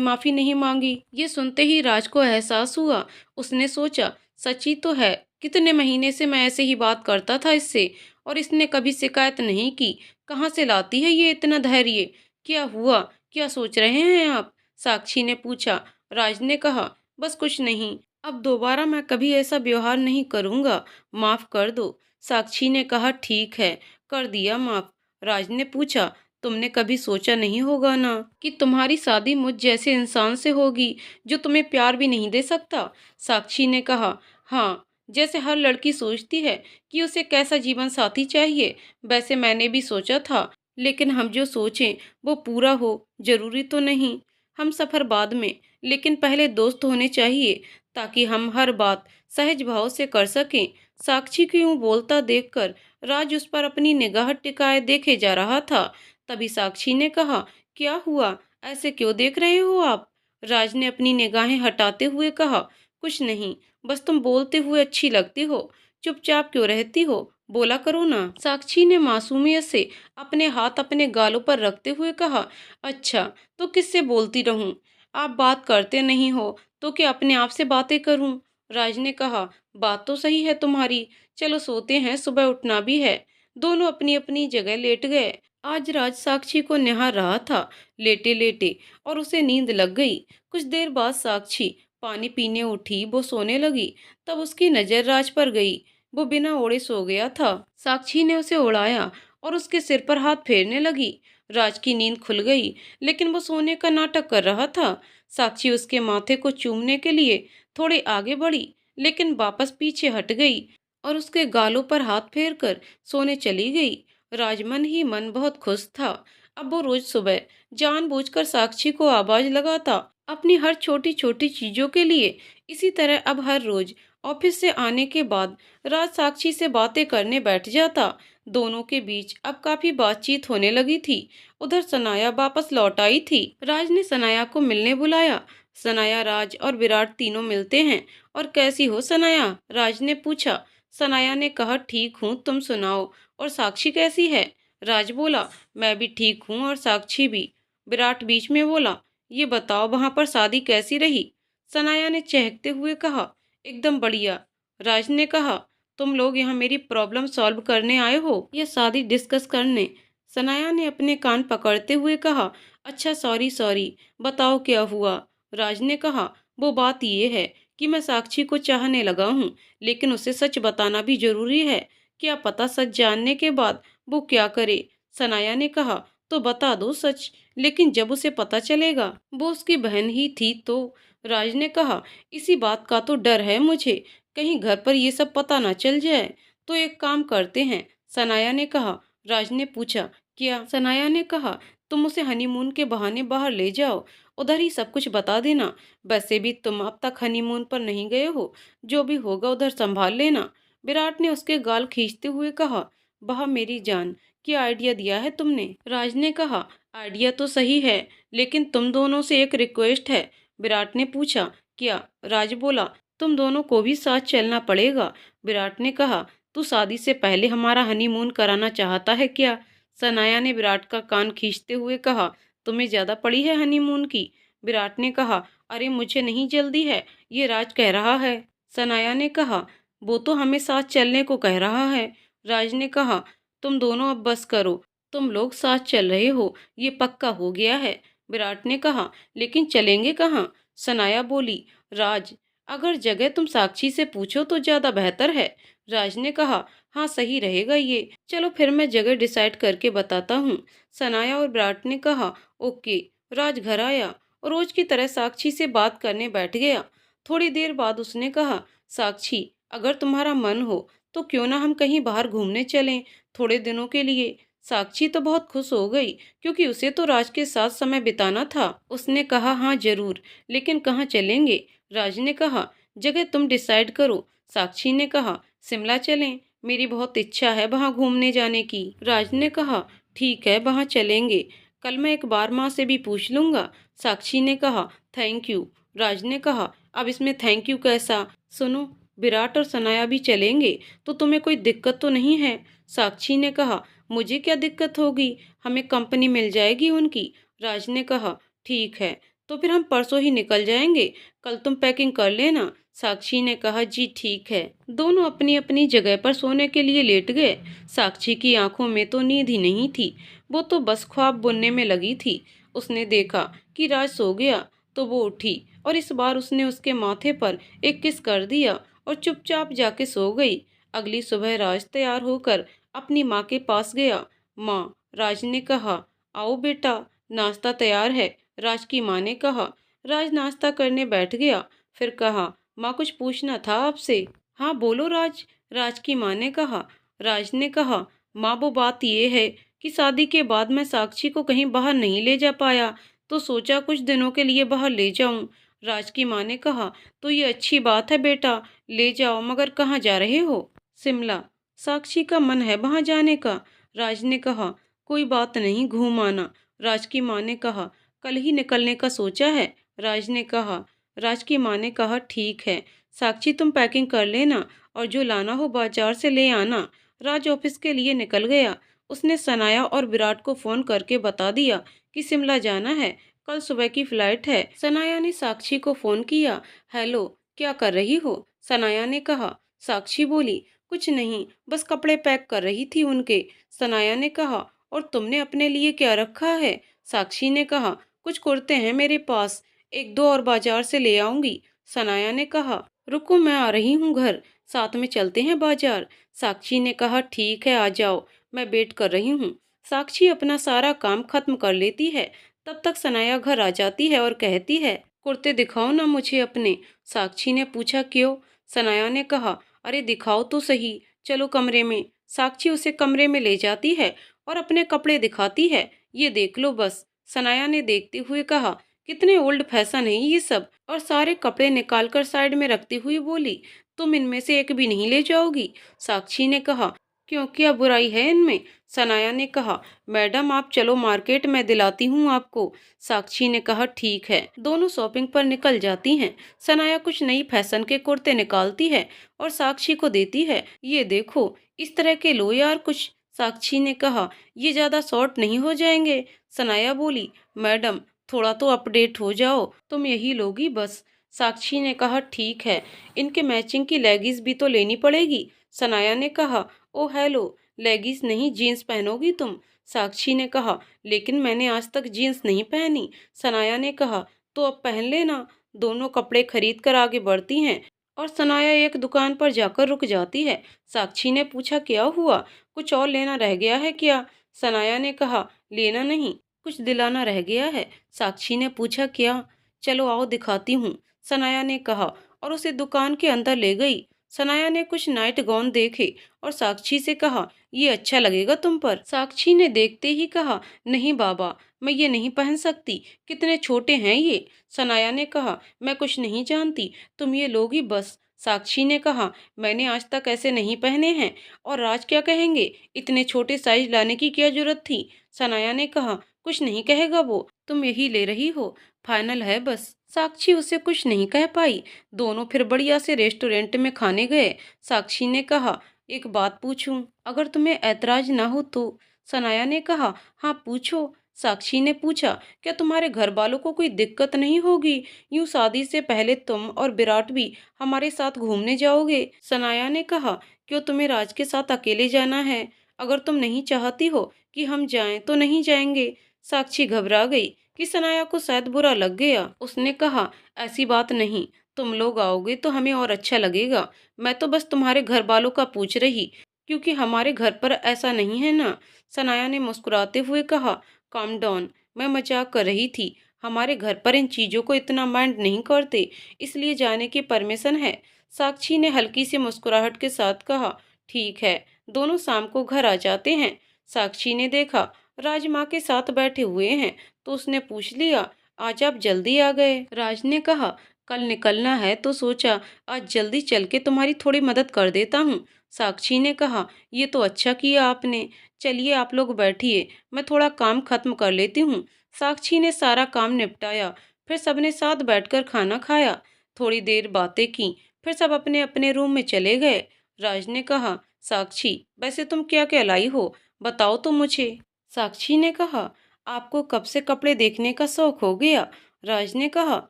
माफी नहीं मांगी। ये सुनते ही राज को एहसास हुआ। उसने सोचा, सच्ची तो है, कितने महीने से मैं ऐसे ही बात करता था इससे और इसने कभी शिकायत नहीं की। कहाँ से लाती है ये इतना धैर्य। क्या हुआ, क्या सोच रहे हैं आप? साक्षी ने पूछा। राज ने कहा, बस कुछ नहीं, अब दोबारा मैं कभी ऐसा व्यवहार नहीं करूंगा, माफ कर दो। साक्षी ने कहा, ठीक है, कर दिया माफ। राज ने पूछा, तुमने कभी सोचा नहीं होगा ना कि तुम्हारी शादी मुझ जैसे इंसान से होगी जो तुम्हें प्यार भी नहीं दे सकता? साक्षी ने कहा, हाँ, जैसे हर लड़की सोचती है कि उसे कैसा जीवन साथी चाहिए, वैसे मैंने भी सोचा था, लेकिन हम जो सोचें वो पूरा हो जरूरी तो नहीं। हम सफर बाद में, लेकिन पहले दोस्त होने चाहिए ताकि हम हर बात सहज भाव से कर सकें। साक्षी को यूं बोलता देखकर राज उस पर अपनी निगाह टिकाए देखे जा रहा था। तभी साक्षी ने कहा, क्या हुआ, ऐसे क्यों देख रहे हो आप? राज ने अपनी निगाहें हटाते हुए कहा, कुछ नहीं, बस तुम बोलते हुए अच्छी लगती हो, चुपचाप क्यों रहती हो, बोला करो ना। साक्षी ने मासूमियत से अपने हाथ अपने गालों पर रखते हुए कहा, अच्छा, तो किससे बोलती रहूं? आप बात करते नहीं हो तो क्या अपने आप से बातें करूं? राज ने कहा, बात तो सही है तुम्हारी, चलो सोते हैं, सुबह उठना भी है। दोनों अपनी अपनी जगह लेट गए। आज राज साक्षी को निहार रहा था, लेटे लेटे, और उसे नींद लग गई। कुछ देर बाद साक्षी पानी पीने उठी, वो सोने लगी। तब उसकी नजर राज पर गई। वो बिना ओढ़े सो गया था। साक्षी ने उसे उड़ाया और उसके सिर पर हाथ फेरने लगी। राज की नींद खुल गई, लेकिन वो सोने का नाटक कर रहा था। साक्षी उसके माथे को चूमने के लिए थोड़ी आगे बढ़ी, लेकिन वापस पीछे हट गई और उसके गालों पर हाथ फेरकर सोने चली गई। राजमन ही मन बहुत खुश था। अब वो रोज सुबह जानबूझकर साक्षी को आवाज लगाता, अपनी हर छोटी छोटी चीजों के लिए। इसी तरह अब हर रोज ऑफिस से आने के बाद राज साक्षी से बातें करने बैठ जाता। दोनों के बीच अब काफी बातचीत होने लगी थी। उधर सनाया वापस लौट आई थी। राज ने सनाया को मिलने बुलाया। सनाया, राज और विराट तीनों मिलते हैं। और कैसी हो सनाया? राज ने पूछा। सनाया ने कहा, ठीक हूँ, तुम सुनाओ, और साक्षी कैसी है? राज बोला, मैं भी ठीक हूँ और साक्षी भी। विराट बीच में बोला, ये बताओ वहां पर शादी कैसी रही? सनाया ने चहकते हुए कहा, एकदम बढ़िया। राज ने कहा, तुम लोग यहाँ मेरी प्रॉब्लम सॉल्व करने आए हो या शादी डिस्कस करने? सनाया ने अपने कान पकड़ते हुए कहा, अच्छा, सॉरी सॉरी, बताओ क्या हुआ? राज ने कहा, वो बात ये है कि मैं साक्षी को चाहने लगा हूँ, लेकिन उसे सच बताना भी जरूरी है। क्या पता सच जानने के बाद वो क्या करे? सनाया ने कहा, तो बता दो सच, लेकिन जब उसे पता चलेगा वो उसकी बहन ही थी तो? राज ने कहा, इसी बात का तो डर है मुझे, कहीं घर पर ये सब पता ना चल जाए। तो एक काम करते हैं, सनाया ने कहा। राज ने पूछा, क्या? सनाया ने कहा, तुम उसे हनीमून के बहाने बाहर ले जाओ, उधर ही सब कुछ बता देना। वैसे भी तुम अब तक हनीमून पर नहीं गए हो, जो भी होगा उधर संभाल लेना। विराट ने उसके गाल खींचते हुए कहा, वाह मेरी जान, क्या आइडिया दिया है तुमने। राज ने कहा, आइडिया तो सही है, लेकिन तुम दोनों से एक रिक्वेस्ट है। विराट ने पूछा, क्या? राज बोला, तुम दोनों को भी साथ चलना पड़ेगा। विराट ने कहा, तू शादी से पहले हमारा हनीमून कराना चाहता है क्या? सनाया ने विराट का कान खींचते हुए कहा, तुम्हें ज्यादा पड़ी है हनीमून की? विराट ने कहा, अरे मुझे नहीं जल्दी है, ये राज कह रहा है। सनाया ने कहा, वो तो हमें साथ चलने को कह रहा है। राज ने कहा, तुम दोनों अब बस करो, तुम लोग साथ चल रहे हो, ये पक्का हो गया है। विराट ने कहा, लेकिन चलेंगे कहाँ? सनाया बोली, राज, अगर जगह तुम साक्षी से पूछो तो ज्यादा बेहतर है। राज ने कहा, हाँ सही रहेगा ये, चलो फिर मैं जगह डिसाइड करके बताता हूँ। सनाया और विराट ने कहा, ओके। राज घर आया और रोज की तरह साक्षी से बात करने बैठ गया। थोड़ी देर बाद उसने कहा, साक्षी, अगर तुम्हारा मन हो तो क्यों ना हम कहीं बाहर घूमने चलें, थोड़े दिनों के लिए। साक्षी तो बहुत खुश हो गई क्योंकि उसे तो राज के साथ समय बिताना था। उसने कहा, हाँ जरूर, लेकिन कहाँ चलेंगे? राज ने कहा, जगह तुम डिसाइड करो। साक्षी ने कहा, शिमला चलें, मेरी बहुत इच्छा है वहां घूमने जाने की। राज ने कहा, ठीक है वहां चलेंगे, कल मैं एक बार माँ से भी पूछ लूंगा। साक्षी ने कहा, थैंक यू। राज ने कहा, अब इसमें थैंक यू कैसा? सुनो, विराट और सनाया भी चलेंगे तो तुम्हें कोई दिक्कत तो नहीं है? साक्षी ने कहा, मुझे क्या दिक्कत होगी, हमें कंपनी मिल जाएगी उनकी। राज ने कहा, ठीक है, तो फिर हम परसों ही निकल जाएंगे, कल तुम पैकिंग कर लेना। साक्षी ने कहा, जी ठीक है। दोनों अपनी अपनी जगह पर सोने के लिए लेट गए। साक्षी की आंखों में तो नींद ही नहीं थी, वो तो बस ख्वाब बुनने में लगी थी। उसने देखा कि राज सो गया तो वो उठी और इस बार उसने उसके माथे पर एक किस कर दिया और चुपचाप जाके सो गई। अगली सुबह राज तैयार होकर अपनी माँ के पास गया। माँ, राज ने कहा, आओ बेटा, नाश्ता तैयार है। राज की माँ ने कहा। राज नाश्ता करने बैठ गया, फिर कहा, माँ कुछ पूछना था आपसे। हाँ बोलो राज। राज की माँ ने कहा। राज ने कहा, माँ वो बात ये है कि शादी के बाद मैं साक्षी को कहीं बाहर नहीं ले जा पाया, तो सोचा कुछ दिनों के लिए बाहर ले जाऊं। राज की माँ ने कहा, तो ये अच्छी बात है बेटा, ले जाओ, मगर कहाँ जा रहे हो? शिमला। साक्षी का मन है वहां जाने का। राज ने कहा, कोई बात नहीं, घूम आना। राज की माँ ने कहा, कल ही निकलने का सोचा है? राज ने कहा। राज की माँ ने कहा, ठीक है, साक्षी तुम पैकिंग कर लेना और जो लाना हो बाजार से ले आना। राज ऑफिस के लिए निकल गया। उसने सनाया और विराट को फोन करके बता दिया कि शिमला जाना है, कल सुबह की फ्लाइट है। सनाया ने साक्षी को फोन किया। हेलो, क्या कर रही हो? सनाया ने कहा। साक्षी बोली, कुछ नहीं, बस कपड़े पैक कर रही थी उनके। सनाया ने कहा, और तुमने अपने लिए क्या रखा है? साक्षी ने कहा, कुछ कुर्ते हैं मेरे पास, एक दो और बाजार से ले आऊंगी। सनाया ने कहा, रुको मैं आ रही हूँ घर, साथ में चलते हैं बाजार। साक्षी ने कहा, ठीक है आ जाओ, मैं वेट कर रही हूँ। साक्षी अपना सारा काम खत्म कर लेती है, तब तक सनाया घर आ जाती है और कहती है, कुर्ते दिखाओ ना मुझे अपने। साक्षी ने पूछा, क्यों? सनाया ने कहा, अरे दिखाओ तो सही, चलो कमरे में। साक्षी उसे कमरे में ले जाती है और अपने कपड़े दिखाती है। ये देख लो बस। सनाया ने देखते हुए कहा, कितने ओल्ड फैशन है ये सब, और सारे कपड़े निकालकर साइड में रखती हुई बोली, तुम इनमें से एक भी नहीं ले जाओगी? साक्षी ने कहा, क्यों, क्या बुराई है इनमें? सनाया ने कहा, मैडम आप चलो मार्केट, में दिलाती हूँ आपको। साक्षी ने कहा, ठीक है। दोनों शॉपिंग पर निकल जाती हैं। सनाया कुछ नई फैशन के कुर्ते निकालती है और साक्षी को देती है। ये देखो, इस तरह के लो यार कुछ। साक्षी ने कहा, ये ज्यादा शॉर्ट नहीं हो जाएंगे? सनाया बोली, मैडम थोड़ा तो अपडेट हो जाओ, तुम यही लोगी बस। साक्षी ने कहा, ठीक है, इनके मैचिंग की लेगिस भी तो लेनी पड़ेगी। सनाया ने कहा, ओ हेलो, लेगिस नहीं, जीन्स पहनोगी तुम? साक्षी ने कहा, लेकिन मैंने आज तक जीन्स नहीं पहनी। सनाया ने कहा, तो अब पहन लेना। दोनों कपड़े खरीद कर आगे बढ़ती हैं और सनाया एक दुकान पर जाकर रुक जाती है। साक्षी ने पूछा, क्या हुआ, कुछ और लेना रह गया है क्या? सनाया ने कहा, लेना नहीं, कुछ दिलाना रह गया है। साक्षी ने पूछा, क्या? चलो आओ दिखाती हूँ, सनाया ने कहा और उसे दुकान के अंदर ले गई। सनाया ने कुछ नाइट गाउन देखे और साक्षी से कहा, ये अच्छा लगेगा तुम पर। साक्षी ने देखते ही कहा, नहीं बाबा, मैं ये नहीं पहन सकती, कितने छोटे हैं ये। सनाया ने कहा, मैं कुछ नहीं जानती, तुम ये लोगी बस। साक्षी ने कहा, मैंने आज तक ऐसे नहीं पहने हैं, और राज क्या कहेंगे, इतने छोटे साइज लाने की क्या जरूरत थी? सनाया ने कहा, कुछ नहीं कहेगा वो, तुम यही ले रही हो, फाइनल है बस। साक्षी उसे कुछ नहीं कह पाई। दोनों फिर बढ़िया से रेस्टोरेंट में खाने गए। साक्षी ने कहा, एक बात पूछूं, अगर तुम्हें ऐतराज ना हो तो? सनाया ने कहा, हाँ पूछो। साक्षी ने पूछा, क्या तुम्हारे घर वालों को कोई दिक्कत नहीं होगी, यूं शादी से पहले तुम और विराट भी हमारे साथ घूमने जाओगे? सनाया ने कहा, क्यों, तुम्हें राज के साथ अकेले जाना है? अगर तुम नहीं चाहती हो कि हम जाएं तो नहीं जाएंगे। साक्षी घबरा गई कि सनाया को शायद बुरा लग गया। उसने कहा, ऐसी बात नहीं, तुम लोग आओगे तो हमें और अच्छा लगेगा। मैं तो बस तुम्हारे घर वालों का पूछ रही, क्योंकि हमारे घर पर ऐसा नहीं है ना। सनाया ने मुस्कुराते हुए कहा, काम डाउन, मैं मजाक कर रही थी। हमारे घर पर इन चीज़ों को इतना माइंड नहीं करते, इसलिए जाने की परमिशन है। साक्षी ने हल्की सी मुस्कुराहट के साथ कहा, ठीक है, दोनों शाम को घर आ जाते हैं। साक्षी ने देखा राज माँ के साथ बैठे हुए हैं, तो उसने पूछ लिया, आज आप जल्दी आ गए। राज ने कहा, कल निकलना है तो सोचा आज जल्दी चल के तुम्हारी थोड़ी मदद कर देता हूँ। साक्षी ने कहा, ये तो अच्छा किया आपने। चलिए आप लोग बैठिए, मैं थोड़ा काम खत्म कर लेती हूँ। साक्षी ने सारा काम निपटाया, फिर सबने साथ बैठकर खाना खाया। थोड़ी देर बातें की, फिर सब अपने अपने रूम में चले गए। राज ने कहा, साक्षी वैसे तुम क्या कहलाई हो, बताओ तो मुझे। साक्षी ने कहा, आपको कब से कपड़े देखने का शौक हो गया। राज ने कहा,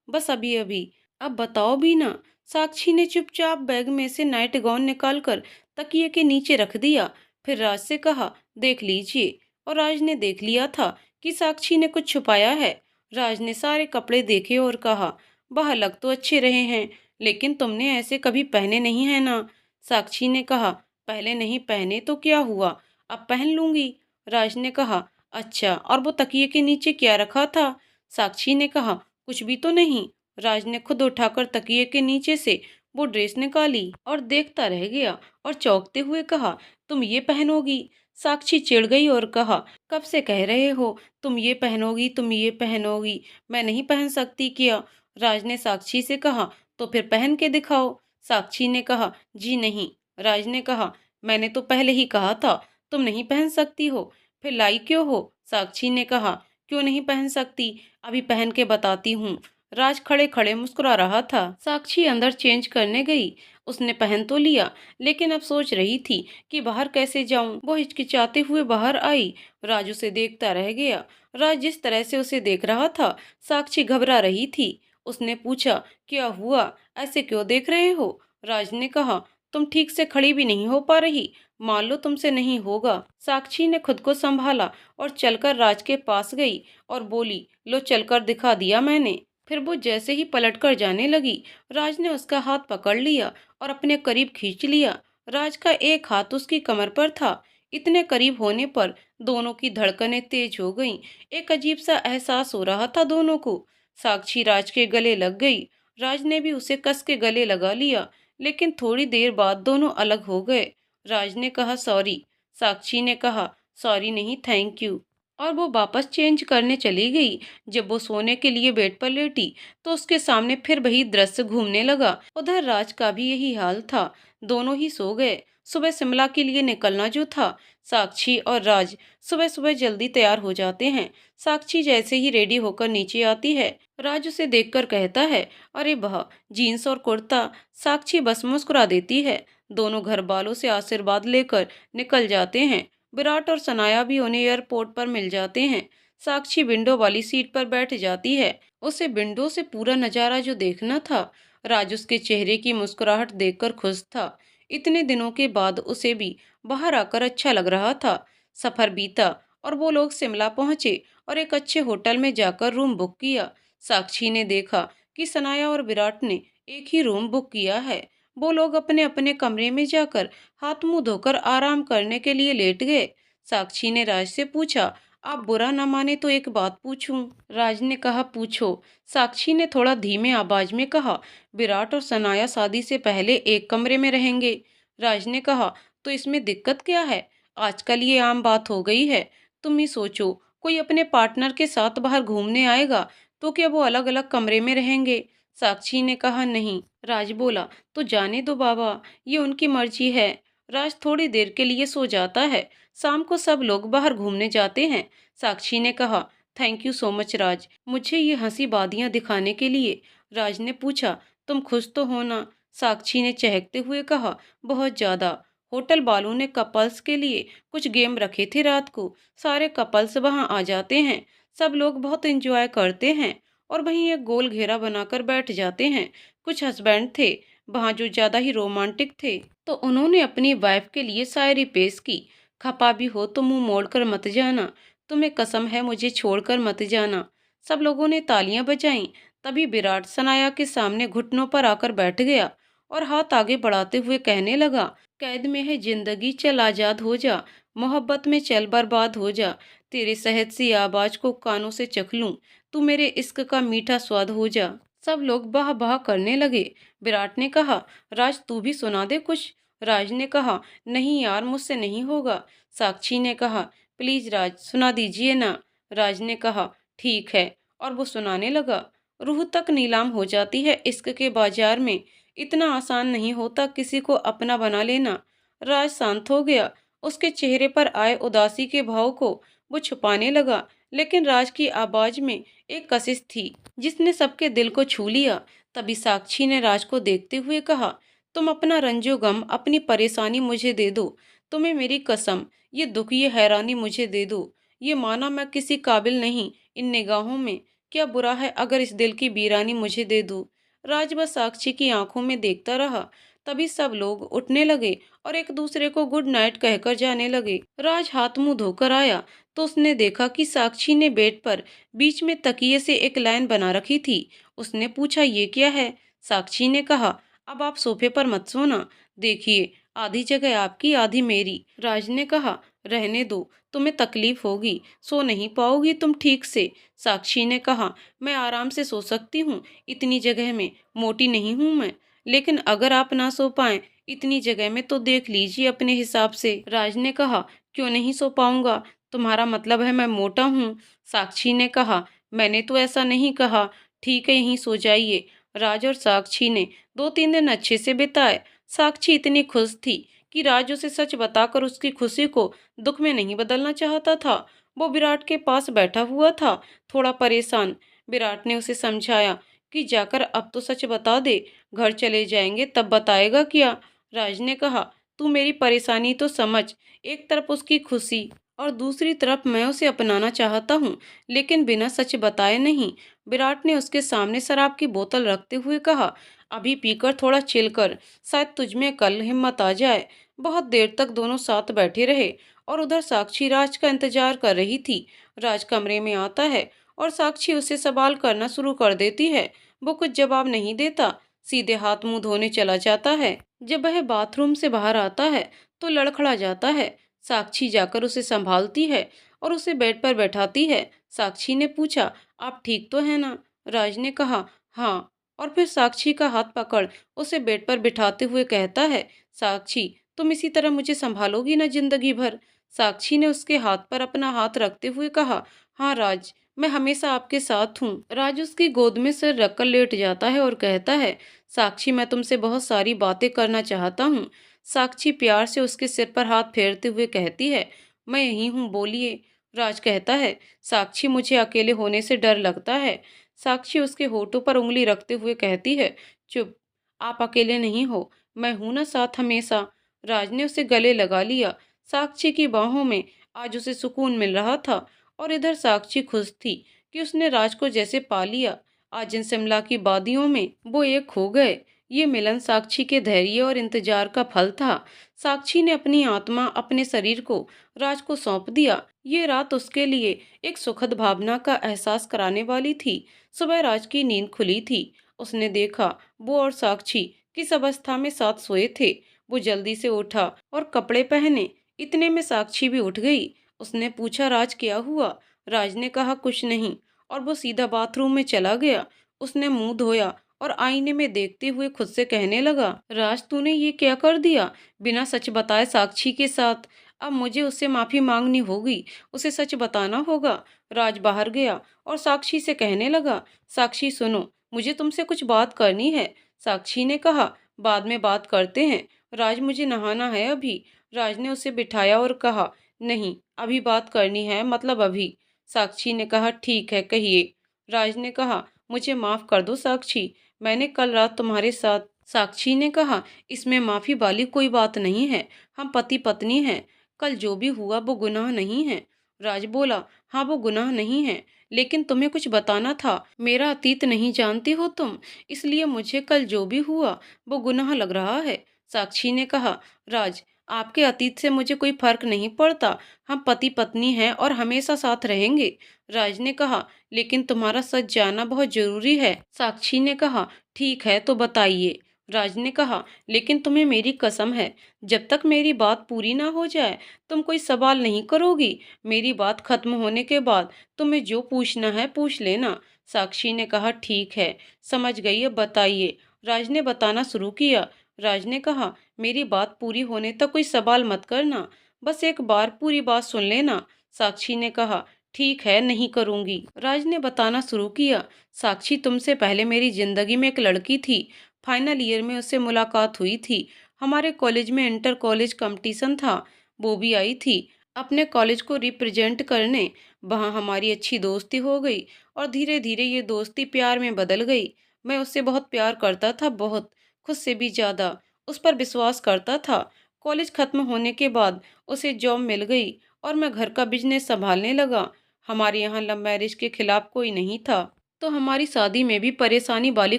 बस अभी अभी। अब बताओ भी ना। साक्षी ने चुपचाप बैग में से नाइट गाउन निकालकर तकिए के नीचे रख दिया। फिर राज से कहा, देख लीजिए। और राज ने देख लिया था कि साक्षी ने कुछ छुपाया है। राज ने सारे कपड़े देखे और कहा, वाह लग तो अच्छे रहे हैं, लेकिन तुमने ऐसे कभी पहने नहीं है ना। साक्षी ने कहा, पहले नहीं पहने तो क्या हुआ, अब पहन लूंगी। राज ने कहा, अच्छा, और वो तकिए के नीचे क्या रखा था। साक्षी ने कहा, कुछ भी तो नहीं। राज ने खुद उठाकर तकिए के नीचे से वो ड्रेस निकाली और देखता रह गया और चौंकते हुए कहा, तुम ये पहनोगी। साक्षी चिढ़ गई और कहा, कब से कह रहे हो तुम ये पहनोगी, तुम ये पहनोगी, मैं नहीं पहन सकती क्या। राज ने साक्षी से कहा, तो फिर पहन के दिखाओ। साक्षी ने कहा, जी नहीं। राज ने कहा, मैंने तो पहले ही कहा था तुम नहीं पहन सकती हो, फिर लाई क्यों हो। साक्षी ने कहा, क्यों नहीं पहन सकती, अभी पहन के बताती हूँ। राज खड़े खड़े मुस्कुरा रहा था। साक्षी अंदर चेंज करने गई। उसने पहन तो लिया, लेकिन अब सोच रही थी कि बाहर कैसे जाऊं। वो हिचकिचाते हुए बाहर आई। राज उसे देखता रह गया। राज जिस तरह से उसे देख रहा था, साक्षी घबरा रही थी। उसने पूछा, क्या हुआ, ऐसे क्यों देख रहे हो। राज ने कहा, तुम ठीक से खड़ी भी नहीं हो पा रही, मान लो तुमसे नहीं होगा। साक्षी ने खुद को संभाला और चलकर राज के पास गई और बोली, लो चलकर दिखा दिया मैंने। फिर वो जैसे ही पलटकर जाने लगी, राज ने उसका हाथ पकड़ लिया और अपने करीब खींच लिया। राज का एक हाथ उसकी कमर पर था। इतने करीब होने पर दोनों की धड़कनें तेज हो गईं। एक अजीब सा एहसास हो रहा था दोनों को। साक्षी राज के गले लग गई। राज ने भी उसे कस के गले लगा लिया, लेकिन थोड़ी देर बाद दोनों अलग हो गए। राज ने कहा, सॉरी। साक्षी ने कहा, सॉरी नहीं, थैंक यू। और वो वापस चेंज करने चली गई। जब वो सोने के लिए बेड पर लेटी, तो उसके सामने फिर वही दृश्य घूमने लगा। उधर राज का भी यही हाल था। दोनों ही सो गए। सुबह शिमला के लिए निकलना जो था, साक्षी और राज सुबह सुबह जल्दी तैयार हो जाते हैं। साक्षी जैसे ही रेडी होकर नीचे आती है, राज उसे देखकर कहता है, अरे वाह, जीन्स और कुर्ता। साक्षी बस मुस्कुरा देती है। दोनों घर वालों से आशीर्वाद लेकर निकल जाते हैं। विराट और सनाया भी उन्हें एयरपोर्ट पर मिल जाते हैं। साक्षी विंडो वाली सीट पर बैठ जाती है। उसे विंडो से पूरा नज़ारा जो देखना था। राज उसके चेहरे की मुस्कुराहट देखकर खुश था। इतने दिनों के बाद उसे भी बाहर आकर अच्छा लग रहा था। सफर बीता और वो लोग शिमला पहुंचे और एक अच्छे होटल में जाकर रूम बुक किया। साक्षी ने देखा कि सनाया और विराट ने एक ही रूम बुक किया है। वो लोग अपने अपने कमरे में जाकर हाथ मुंह धोकर आराम करने के लिए लेट गए। साक्षी ने राज से पूछा, आप बुरा न माने तो एक बात पूछूं। राज ने कहा, पूछो। साक्षी ने थोड़ा धीमे आवाज में कहा, विराट और सनाया शादी से पहले एक कमरे में रहेंगे। राज ने कहा, तो इसमें दिक्कत क्या है, आजकल ये आम बात हो गई है। तुम ही सोचो, कोई अपने पार्टनर के साथ बाहर घूमने आएगा तो क्या वो अलग अलग कमरे में रहेंगे। साक्षी ने कहा, नहीं। राज बोला, तो जाने दो बाबा, ये उनकी मर्जी है। राज थोड़ी देर के लिए सो जाता है। शाम को सब लोग बाहर घूमने जाते हैं। साक्षी ने कहा, थैंक यू सो मच राज, मुझे ये हंसी वादियां दिखाने के लिए। राज ने पूछा, तुम खुश तो हो ना। साक्षी ने चहकते हुए कहा, बहुत ज्यादा। होटल वालों ने कपल्स के लिए कुछ गेम रखे थे रात को। सारे कपल्स वहां आ जाते हैं। सब लोग बहुत एंजॉय करते हैं और वहीं एक गोल घेरा बनाकर बैठ जाते हैं। कुछ हस्बैंड थे वहां जो ज्यादा ही रोमांटिक थे, तो उन्होंने अपनी वाइफ के लिए शायरी पेश की। खपा भी हो तो मुंह मोड़कर मत जाना, तुम्हें कसम है मुझे छोड़कर मत जाना। सब लोगों ने तालियां बजाईं। तभी विराट सनाया के सामने घुटनों पर आकर बैठ गया और हाथ आगे बढ़ाते हुए कहने लगा, कैद में है जिंदगी, चल आजाद हो जा, मोहब्बत में चल बर्बाद हो जा, तेरे शहद सी आवाज को कानों से चख लूं, तू मेरे इश्क का मीठा स्वाद हो जा। सब लोग वाह वाह करने लगे। विराट ने कहा, राज तू भी सुना दे कुछ। राज ने कहा, नहीं यार मुझसे नहीं होगा। साक्षी ने कहा, प्लीज राज सुना दीजिए ना। राज ने कहा, ठीक है, और वो सुनाने लगा। रूह तक नीलाम हो जाती है इश्क के बाजार में, इतना आसान नहीं होता किसी को अपना बना लेना। राज शांत हो गया। उसके चेहरे पर आए उदासी के भाव को वो छुपाने लगा, लेकिन राज की आवाज में एक कशिश थी जिसने सबके दिल को छू लिया। तभी साक्षी ने राज को देखते हुए कहा, तुम अपना रंजो गम, अपनी परेशानी मुझे दे दो। तुम्हें मेरी कसम, ये दुख, ये हैरानी मुझे दे दो। ये माना मैं किसी काबिल नहीं इन निगाहों में, क्या बुरा है अगर इस दिल की वीरानी मुझे दे दूं। राज बस साक्षी की आंखों में देखता रहा। तभी सब लोग उठने लगे और एक दूसरे को गुड नाइट कहकर जाने लगे। राज हाथ मुंह धोकर आया तो उसने देखा कि साक्षी ने बेड पर बीच में तकिए से एक लाइन बना रखी थी। उसने पूछा, ये क्या है? साक्षी ने कहा, अब आप सोफे पर मत सोना, देखिए आधी जगह आपकी आधी मेरी। राज ने कहा, रहने दो, तुम्हें तकलीफ होगी, सो नहीं पाओगी तुम ठीक से। साक्षी ने कहा, मैं आराम से सो सकती हूँ, इतनी जगह में, मोटी नहीं हूँ मैं। लेकिन अगर आप ना सो पाएं इतनी जगह में तो देख लीजिए अपने हिसाब से। राज ने कहा, क्यों नहीं सो पाऊंगा? तुम्हारा मतलब है मैं मोटा हूँ? साक्षी ने कहा, मैंने तो ऐसा नहीं कहा। ठीक है, यहीं सो जाइए। राज और साक्षी ने 2-3 दिन अच्छे से बिताए। साक्षी इतनी खुश थी कि राज उसे सच बताकर उसकी खुशी को दुख में नहीं बदलना चाहता था। वो विराट के पास बैठा हुआ था, थोड़ा परेशान। विराट ने उसे समझाया कि जाकर अब तो सच बता दे, घर चले जाएंगे तब बताएगा क्या। राज ने कहा, तू मेरी परेशानी तो समझ, एक तरफ उसकी खुशी और दूसरी तरफ मैं उसे अपनाना चाहता हूँ, लेकिन बिना सच बताए नहीं। विराट ने उसके सामने शराब की बोतल रखते हुए कहा, अभी पीकर थोड़ा चिल कर, शायद तुझमें कल हिम्मत आ जाए। बहुत देर तक दोनों साथ बैठे रहे और उधर साक्षी राज का इंतजार कर रही थी। राज कमरे में आता है और साक्षी उसे सवाल करना शुरू कर देती है। वो कुछ जवाब नहीं देता, सीधे हाथ मुंह धोने चला जाता है। जब वह बाथरूम से बाहर आता है तो लड़खड़ा जाता है। साक्षी जाकर उसे संभालती है और उसे बेड पर बैठाती है। साक्षी ने पूछा, आप ठीक तो है ना? राज ने कहा, हाँ, और फिर साक्षी का हाथ पकड़ उसे बेड पर बिठाते हुए कहता है, साक्षी तुम इसी तरह मुझे संभालोगी ना जिंदगी भर? साक्षी ने उसके हाथ पर अपना हाथ रखते हुए कहा, हाँ राज, मैं हमेशा आपके साथ हूँ। राज उसकी गोद में सिर रखकर लेट जाता है और कहता है, साक्षी मैं तुमसे बहुत सारी बातें करना चाहता हूँ। साक्षी प्यार से उसके सिर पर हाथ फेरते हुए कहती है, मैं यहीं हूँ, बोलिए। राज कहता है, साक्षी मुझे अकेले होने से डर लगता है। साक्षी उसके होठों पर उंगली रखते हुए कहती है, चुप, आप अकेले नहीं हो, मैं हूं ना साथ हमेशा। राज ने उसे गले लगा लिया। साक्षी की बाहों में आज उसे सुकून मिल रहा था और इधर साक्षी खुश थी कि उसने राज को जैसे पा लिया। आज इन शिमला की वादियों में वो एक हो गए। ये मिलन साक्षी के धैर्य और इंतजार का फल था। साक्षी ने अपनी आत्मा, अपने शरीर को राज को सौंप दिया। ये रात उसके लिए एक सुखद भावना का एहसास कराने वाली थी। सुबह राज की नींद खुली थी। उसने देखा वो और साक्षी किस अवस्था में साथ सोए थे। वो जल्दी से उठा और कपड़े पहने। इतने में साक्षी भी उठ गई। उसने पूछा, राज क्या हुआ? राज ने कहा, कुछ नहीं, और वो सीधा बाथरूम में चला गया। उसने मुंह धोया और आईने में देखते हुए खुद से कहने लगा, राज तूने ये क्या कर दिया? बिना सच बताए साक्षी के साथ। अब मुझे उससे माफी मांगनी होगी, उसे सच बताना होगा। राज बाहर गया और साक्षी से कहने लगा, साक्षी सुनो, मुझे तुमसे कुछ बात करनी है। साक्षी ने कहा, बाद में बात करते हैं राज, मुझे नहाना है अभी। राज ने उसे बिठाया और कहा, नहीं, अभी बात करनी है, मतलब अभी। साक्षी ने कहा, ठीक है, कहिए। राज ने कहा, मुझे माफ कर दो साक्षी, मैंने कल रात तुम्हारे साथ। साक्षी ने कहा, इसमें माफी वाली कोई बात नहीं है, हम पति पत्नी हैं, कल जो भी हुआ वो गुनाह नहीं है। राज बोला, हाँ वो गुनाह नहीं है, लेकिन तुम्हें कुछ बताना था। मेरा अतीत नहीं जानती हो तुम, इसलिए मुझे कल जो भी हुआ वो गुनाह लग रहा है। साक्षी ने कहा, राज आपके अतीत से मुझे कोई फर्क नहीं पड़ता। हम पति पत्नी हैं और हमेशा साथ रहेंगे। राज ने कहा, लेकिन तुम्हारा सच जानना बहुत जरूरी है। साक्षी ने कहा, ठीक है तो बताइए। राज ने कहा, लेकिन तुम्हें मेरी कसम है, जब तक मेरी बात पूरी ना हो जाए तुम कोई सवाल नहीं करोगी। मेरी बात खत्म होने के बाद तुम्हें जो पूछना है पूछ लेना। साक्षी ने कहा, ठीक है, समझ गई, अब बताइए। राज ने बताना शुरू किया। राज ने कहा, मेरी बात पूरी होने तक कोई सवाल मत करना, बस एक बार पूरी बात सुन लेना। साक्षी ने कहा, ठीक है, नहीं करूंगी। राज ने बताना शुरू किया। साक्षी, तुमसे पहले मेरी जिंदगी में एक लड़की थी। फाइनल ईयर में उससे मुलाकात हुई थी। हमारे कॉलेज में इंटर कॉलेज कंपटीशन था, वो भी आई थी अपने कॉलेज को रिप्रेजेंट करने। वहाँ हमारी अच्छी दोस्ती हो गई और धीरे धीरे ये दोस्ती प्यार में बदल गई। मैं उससे बहुत प्यार करता था, बहुत, खुद से भी ज़्यादा उस पर विश्वास करता था। कॉलेज खत्म होने के बाद उसे जॉब मिल गई और मैं घर का बिजनेस संभालने लगा। हमारे यहाँ लव मैरिज के खिलाफ कोई नहीं था, तो हमारी शादी में भी परेशानी वाली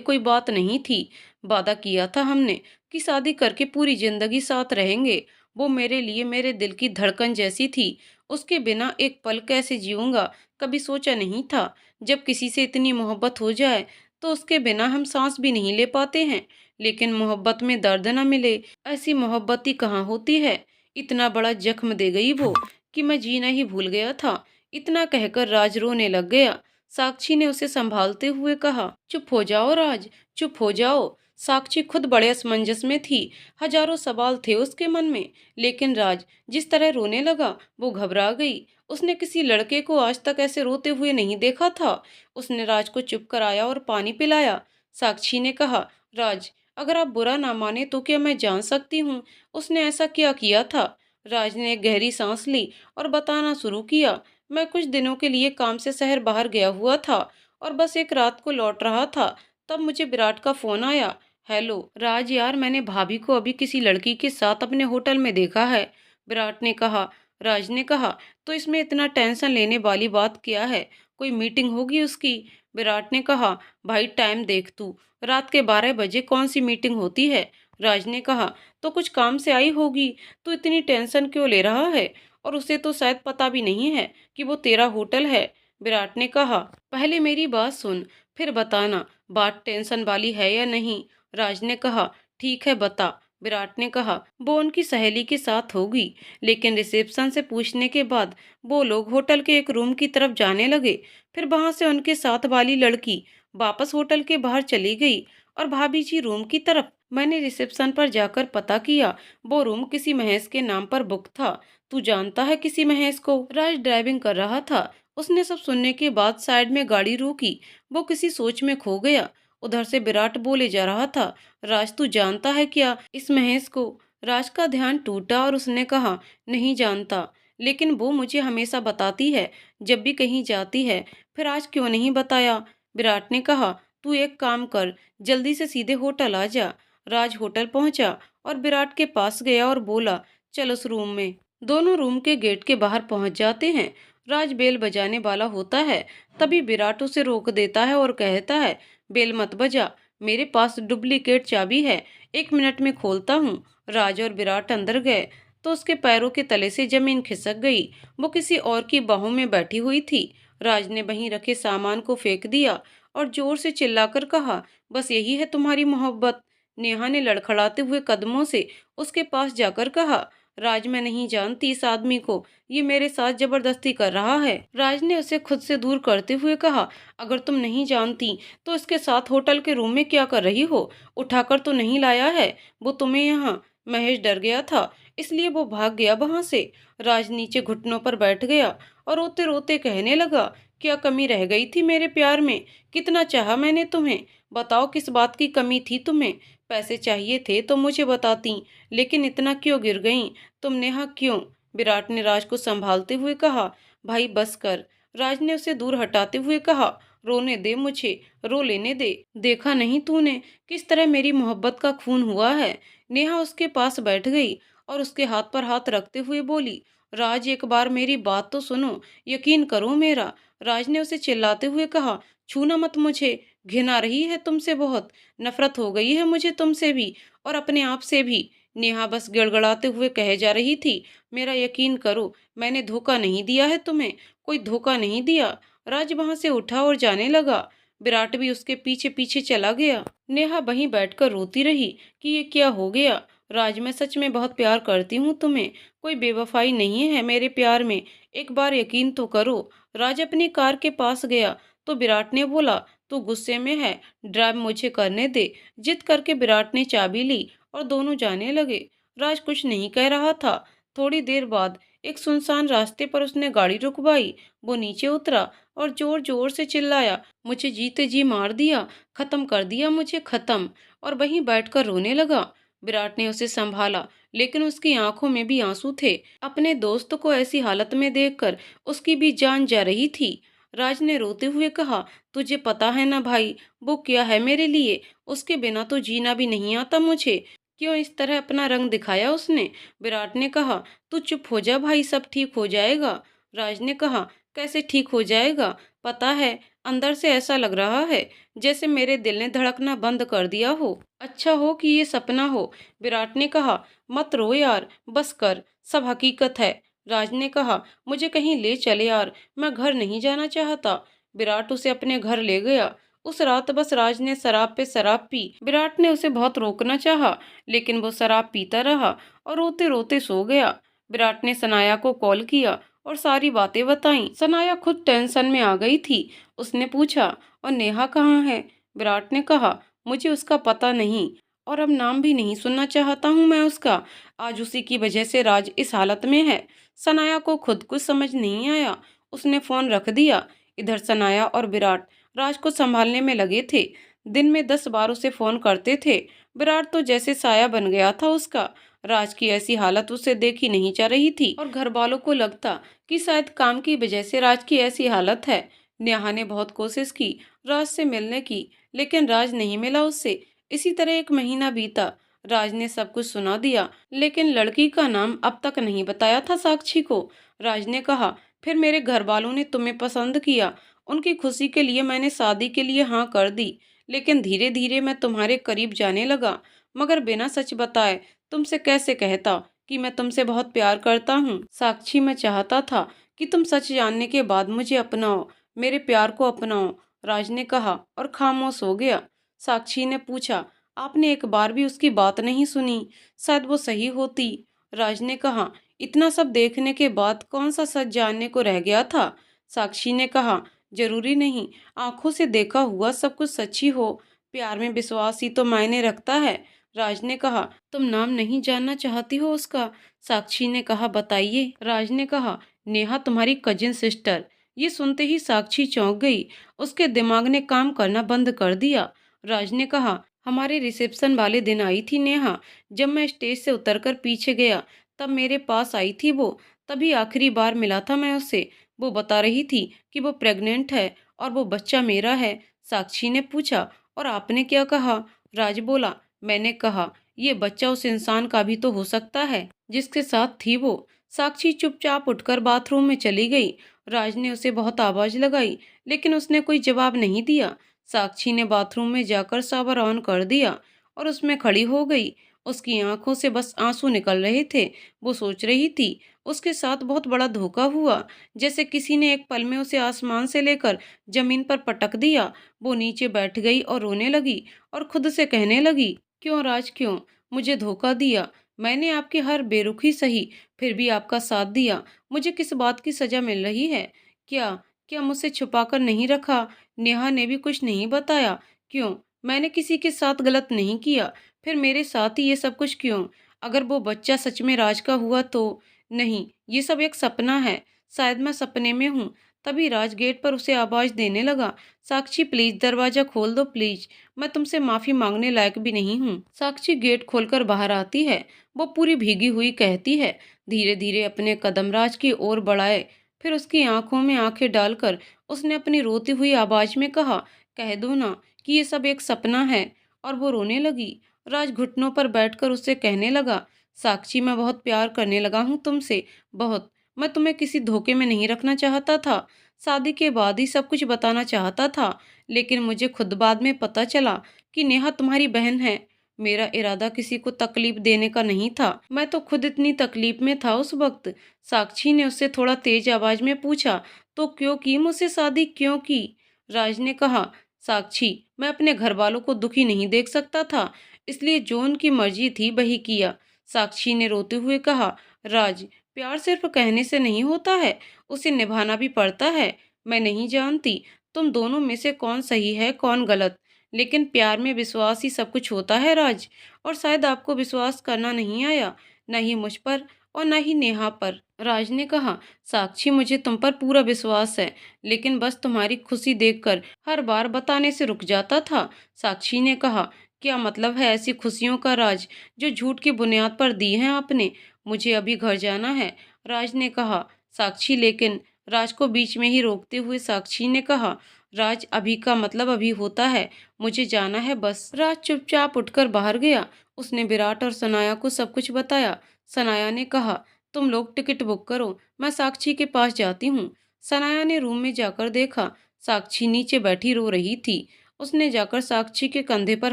कोई बात नहीं थी। वादा किया था हमने कि शादी करके पूरी जिंदगी साथ रहेंगे। वो मेरे लिए मेरे दिल की धड़कन जैसी थी। उसके बिना एक पल कैसे जीऊंगा, कभी सोचा नहीं था। जब किसी से इतनी मोहब्बत हो जाए तो उसके बिना हम सांस भी नहीं ले पाते हैं। लेकिन मोहब्बत में दर्द न मिले, ऐसी मोहब्बत ही कहाँ होती है। इतना बड़ा जख्म दे गई वो कि मैं जीना ही भूल गया था। इतना कहकर राज रोने लग गया। साक्षी ने उसे संभालते हुए कहा, चुप हो जाओ राज, चुप हो जाओ। साक्षी खुद बड़े असमंजस में थी। हजारों सवाल थे उसके मन में, लेकिन राज जिस तरह रोने लगा वो घबरा गई। उसने किसी लड़के को आज तक ऐसे रोते हुए नहीं देखा था। उसने राज को चुप कराया और पानी पिलाया। साक्षी ने कहा, राज, अगर आप बुरा ना माने तो क्या मैं जान सकती हूँ उसने ऐसा क्या किया था। राज ने एक गहरी सांस ली और बताना शुरू किया। मैं कुछ दिनों के लिए काम से शहर बाहर गया हुआ था और बस एक रात को लौट रहा था, तब मुझे विराट का फोन आया। हेलो राज यार, मैंने भाभी को अभी किसी लड़की के साथ अपने होटल में देखा है। विराट ने कहा। राज ने कहा, तो इसमें इतना टेंशन लेने वाली बात क्या है, कोई मीटिंग होगी उसकी। विराट ने कहा, भाई टाइम देख तू, रात के 12 बजे कौन सी मीटिंग होती है। राज ने कहा, तो कुछ काम से आई होगी, तू इतनी टेंशन क्यों ले रहा है, और उसे तो शायद पता भी नहीं है कि वो तेरा होटल है। विराट ने कहा, पहले मेरी बात सुन, फिर बताना बात टेंशन वाली है या नहीं। राज ने कहा, ठीक है बता। विराट ने कहा, वो उनकी सहेली के साथ होगी, लेकिन रिसेप्शन से पूछने के बाद वो लोग होटल के एक रूम की तरफ जाने लगे। फिर वहां से उनके साथ वाली लड़की वापस होटल के बाहर चली गई और भाभी जी रूम की तरफ। मैंने रिसेप्शन पर जाकर पता किया, वो रूम किसी महेश के नाम पर बुक था। तू जानता है किसी महेश को। राज ड्राइविंग कर रहा था। उसने सब सुनने के बाद साइड में गाड़ी रोकी। वो किसी सोच में खो गया। उधर से विराट बोले जा रहा था, राज तू जानता है क्या इस महेश को। राज का ध्यान टूटा और उसने कहा, नहीं जानता, लेकिन वो मुझे हमेशा बताती है जब भी कहीं जाती है। फिर आज क्यों नहीं बताया। विराट ने कहा, तू एक काम कर, जल्दी से सीधे होटल आ जा। राज होटल पहुंचा और विराट के पास गया और बोला, चल उस रूम में। दोनों रूम के गेट के बाहर पहुंच जाते हैं। राज बेल बजाने वाला होता है, तभी विराट उसे रोक देता है और कहता है, बेल मत बजा, मेरे पास डुप्लीकेट चाबी है, 1 मिनट में खोलता हूँ। राज और विराट अंदर गए तो उसके पैरों के तले से जमीन खिसक गई। वो किसी और की बाहों में बैठी हुई थी। राज ने वहीं रखे सामान को फेंक दिया और जोर से चिल्लाकर कहा, बस यही है तुम्हारी मोहब्बत। नेहा ने लड़खड़ाते हुए कदमों से उसके पास जाकर कहा, राज मैं नहीं जानती इस आदमी को, ये मेरे साथ जबरदस्ती कर रहा है। राज ने उसे खुद से दूर करते हुए कहा, अगर तुम नहीं जानती तो इसके साथ होटल के रूम में क्या कर रही हो, उठाकर तो नहीं लाया है वो तुम्हें यहाँ। महेश डर गया था, इसलिए वो भाग गया वहां से। राज नीचे घुटनों पर बैठ गया और रोते रोते कहने लगा, क्या कमी रह गई थी मेरे प्यार में, कितना चाहा मैंने तुम्हें, बताओ किस बात की कमी थी तुम्हें। पैसे चाहिए थे तो मुझे बताती, लेकिन इतना क्यों गिर गईं तुम नेहा, क्यों। विराट ने राज को संभालते हुए कहा, भाई बस कर। राज ने उसे दूर हटाते हुए कहा, रोने दे मुझे, रो लेने दे, देखा नहीं तूने किस तरह मेरी मोहब्बत का खून हुआ है। नेहा उसके पास बैठ गई और उसके हाथ पर हाथ रखते हुए बोली, राज एक बार मेरी बात तो सुनो, यकीन करो मेरा। राज ने उसे चिल्लाते हुए कहा, छूना मत मुझे, घिन आ रही है तुमसे बहुत, नफरत हो गई है मुझे तुमसे भी और अपने आप से भी। नेहा बस गिड़गड़ाते हुए कहे जा रही थी, मेरा यकीन करो, मैंने धोखा नहीं दिया है तुम्हें, कोई धोखा नहीं दिया। राज वहां से उठा और जाने लगा। विराट भी उसके पीछे पीछे चला गया। नेहा वहीं बैठकर रोती रही कि ये क्या हो गया। राज, मैं सच में बहुत प्यार करती हूँ तुम्हें, कोई बेवफाई नहीं है मेरे प्यार में, एक बार यकीन तो करो। राज अपनी कार के पास गया तो विराट ने बोला, तू गुस्से में है, ड्राइव मुझे करने दे। जिद करके विराट ने चाबी ली और दोनों जाने लगे। राज कुछ नहीं कह रहा था। थोड़ी देर बाद एक सुनसान रास्ते पर उसने गाड़ी रुकवाई। वो नीचे उतरा और जोर जोर से चिल्लाया, मुझे जीते जी मार दिया, खत्म कर दिया मुझे, खत्म। और वहीं बैठकर रोने लगा। विराट ने उसे संभाला, लेकिन उसकी आंखों में भी आंसू थे। अपने दोस्त को ऐसी हालत में देखकर उसकी भी जान जा रही थी। राज ने रोते हुए कहा, तुझे पता है ना भाई, वो क्या है मेरे लिए, उसके बिना तो जीना भी नहीं आता मुझे। क्यों इस तरह अपना रंग दिखाया उसने। विराट ने कहा, तू चुप हो जा भाई, सब ठीक हो जाएगा। राज ने कहा, कैसे ठीक हो जाएगा, पता है अंदर से ऐसा लग रहा है जैसे मेरे दिल ने धड़कना बंद कर दिया हो। अच्छा हो कि ये सपना हो। विराट ने कहा, मत रो यार, बस कर, सब हकीकत है। राज ने कहा, मुझे कहीं ले चले यार, मैं घर नहीं जाना चाहता। विराट उसे अपने घर ले गया। उस रात बस राज ने शराब पे शराब पी। विराट ने उसे बहुत रोकना चाहा, लेकिन वो शराब पीता रहा और रोते रोते सो गया। विराट ने सनाया को कॉल किया और सारी बातें बताईं। सनाया खुद टेंशन में आ गई थी। उसने पूछा, और नेहा कहाँ है। विराट ने कहा, मुझे उसका पता नहीं और अब नाम भी नहीं सुनना चाहता हूँ मैं उसका। आज उसी की वजह से राज इस हालत में है। सनाया को खुद कुछ समझ नहीं आया। उसने फोन रख दिया। इधर सनाया और विराट राज को संभालने में लगे थे। दिन में 10 बार उसे फोन करते थे। विराट तो जैसे साया बन गया था उसका। राज की ऐसी हालत उसे देखी नहीं जा रही थी और घर वालों को लगता कि शायद काम की वजह से राज की ऐसी हालत है। नेहा ने बहुत कोशिश की राज से मिलने की, लेकिन राज नहीं मिला उससे। इसी तरह एक महीना बीता। राज ने सब कुछ सुना दिया, लेकिन लड़की का नाम अब तक नहीं बताया था साक्षी को। राज ने कहा, फिर मेरे घर वालों ने तुम्हें पसंद किया, उनकी खुशी के लिए मैंने शादी के लिए हाँ कर दी, लेकिन धीरे धीरे मैं तुम्हारे करीब जाने लगा। मगर बिना सच बताए तुमसे कैसे कहता कि मैं तुमसे बहुत प्यार करता हूँ। साक्षी, मैं चाहता था कि तुम सच जानने के बाद मुझे अपनाओ, मेरे प्यार को अपनाओ। राज ने कहा और खामोश हो गया। साक्षी ने पूछा, आपने एक बार भी उसकी बात नहीं सुनी, शायद वो सही होती। राज ने कहा, इतना सब देखने के बाद कौन सा सच जानने को रह गया था। साक्षी ने कहा, जरूरी नहीं आंखों से देखा हुआ सब कुछ सच्ची हो, प्यार में विश्वास ही तो मायने रखता है। राज ने कहा, तुम नाम नहीं जानना चाहती हो उसका। साक्षी ने कहा, बताइए। राज ने कहा, नेहा तुम्हारी कजिन सिस्टर। ये सुनते ही साक्षी चौंक गई। उसके दिमाग ने काम करना बंद कर दिया। राज ने कहा, हमारे रिसेप्शन वाले दिन आई थी नेहा। जब मैं स्टेज से उतरकर पीछे गया तब मेरे पास आई थी वो। तभी आखिरी बार मिला था मैं उससे। वो बता रही थी कि वो प्रेग्नेंट है और वो बच्चा मेरा है। साक्षी ने पूछा, और आपने क्या कहा। राज बोला, मैंने कहा ये बच्चा उस इंसान का भी तो हो सकता है जिसके साथ थी वो। साक्षी चुपचाप उठकर बाथरूम में चली गई। राज ने उसे बहुत आवाज लगाई, लेकिन उसने कोई जवाब नहीं दिया। साक्षी ने बाथरूम में जाकर शावर ऑन कर दिया और उसमें खड़ी हो गई। उसकी आंखों से बस आंसू निकल रहे थे। वो सोच रही थी, उसके साथ बहुत बड़ा धोखा हुआ, जैसे किसी ने एक पल में उसे आसमान से लेकर जमीन पर पटक दिया। वो नीचे बैठ गई और रोने लगी और खुद से कहने लगी, क्यों राज, क्यों मुझे धोखा दिया। मैंने आपकी हर बेरुखी सही, फिर भी आपका साथ दिया। मुझे किस बात की सजा मिल रही है। क्या क्या मुझसे छुपाकर नहीं रखा। नेहा ने भी कुछ नहीं बताया। क्यों, मैंने किसी के साथ गलत नहीं किया, फिर मेरे साथ ही ये सब कुछ क्यों। अगर वो बच्चा सच में राज का हुआ तो। नहीं, ये सब एक सपना है, शायद मैं सपने में हूँ। तभी राज गेट पर उसे आवाज देने लगा, साक्षी प्लीज दरवाजा खोल दो प्लीज, मैं तुमसे माफी मांगने लायक भी नहीं हूँ। साक्षी गेट खोलकर बाहर आती है। वो पूरी भीगी हुई कहती है। धीरे धीरे अपने कदम राज की ओर बढ़ाए। फिर उसकी आंखों में आंखें डालकर उसने अपनी रोती हुई आवाज में कहा, कह दो ना कि ये सब एक सपना है। और वो रोने लगी। राज घुटनों पर बैठकर उससे कहने लगा, साक्षी, मैं बहुत प्यार करने लगा हूँ तुमसे, बहुत। मैं तुम्हें किसी धोखे में नहीं रखना चाहता था। शादी के बाद ही सब कुछ बताना चाहता था, लेकिन मुझे खुद बाद में पता चला कि नेहा तुम्हारी बहन है। मेरा इरादा किसी को तकलीफ देने का नहीं था, मैं तो खुद इतनी तकलीफ में था उस वक्त। साक्षी ने उससे थोड़ा तेज आवाज में पूछा, तो क्यों की मुझसे शादी, क्यों की? राज ने कहा, साक्षी, मैं अपने घर वालों को दुखी नहीं देख सकता था, इसलिए जो उनकी मर्जी थी वही किया। साक्षी ने रोते हुए कहा, राज, प्यार सिर्फ कहने से नहीं होता है, उसे निभाना भी पड़ता है। मैं नहीं जानती तुम दोनों में से कौन सही है कौन गलत, लेकिन प्यार में विश्वास ही सब कुछ होता है राज। और शायद आपको विश्वास करना नहीं आया, न ही मुझ पर और न ही नेहा पर। राज ने कहा, साक्षी, मुझे तुम पर पूरा विश्वास है, लेकिन बस तुम्हारी खुशी देखकर हर बार बताने से रुक जाता था। साक्षी ने कहा, क्या मतलब है ऐसी खुशियों का राज जो झूठ की बुनियाद पर दी हैं आपने? मुझे अभी घर जाना है, राज ने कहा। साक्षी, लेकिन राज को बीच में ही रोकते हुए साक्षी ने कहा, राज, अभी का मतलब अभी होता है, मुझे जाना है बस। राज चुपचाप उठकर बाहर गया। उसने विराट और सनाया को सब कुछ बताया। सनाया ने कहा, तुम लोग टिकट बुक करो, मैं साक्षी के पास जाती हूँ। सनाया ने रूम में जाकर देखा, साक्षी नीचे बैठी रो रही थी। उसने जाकर साक्षी के कंधे पर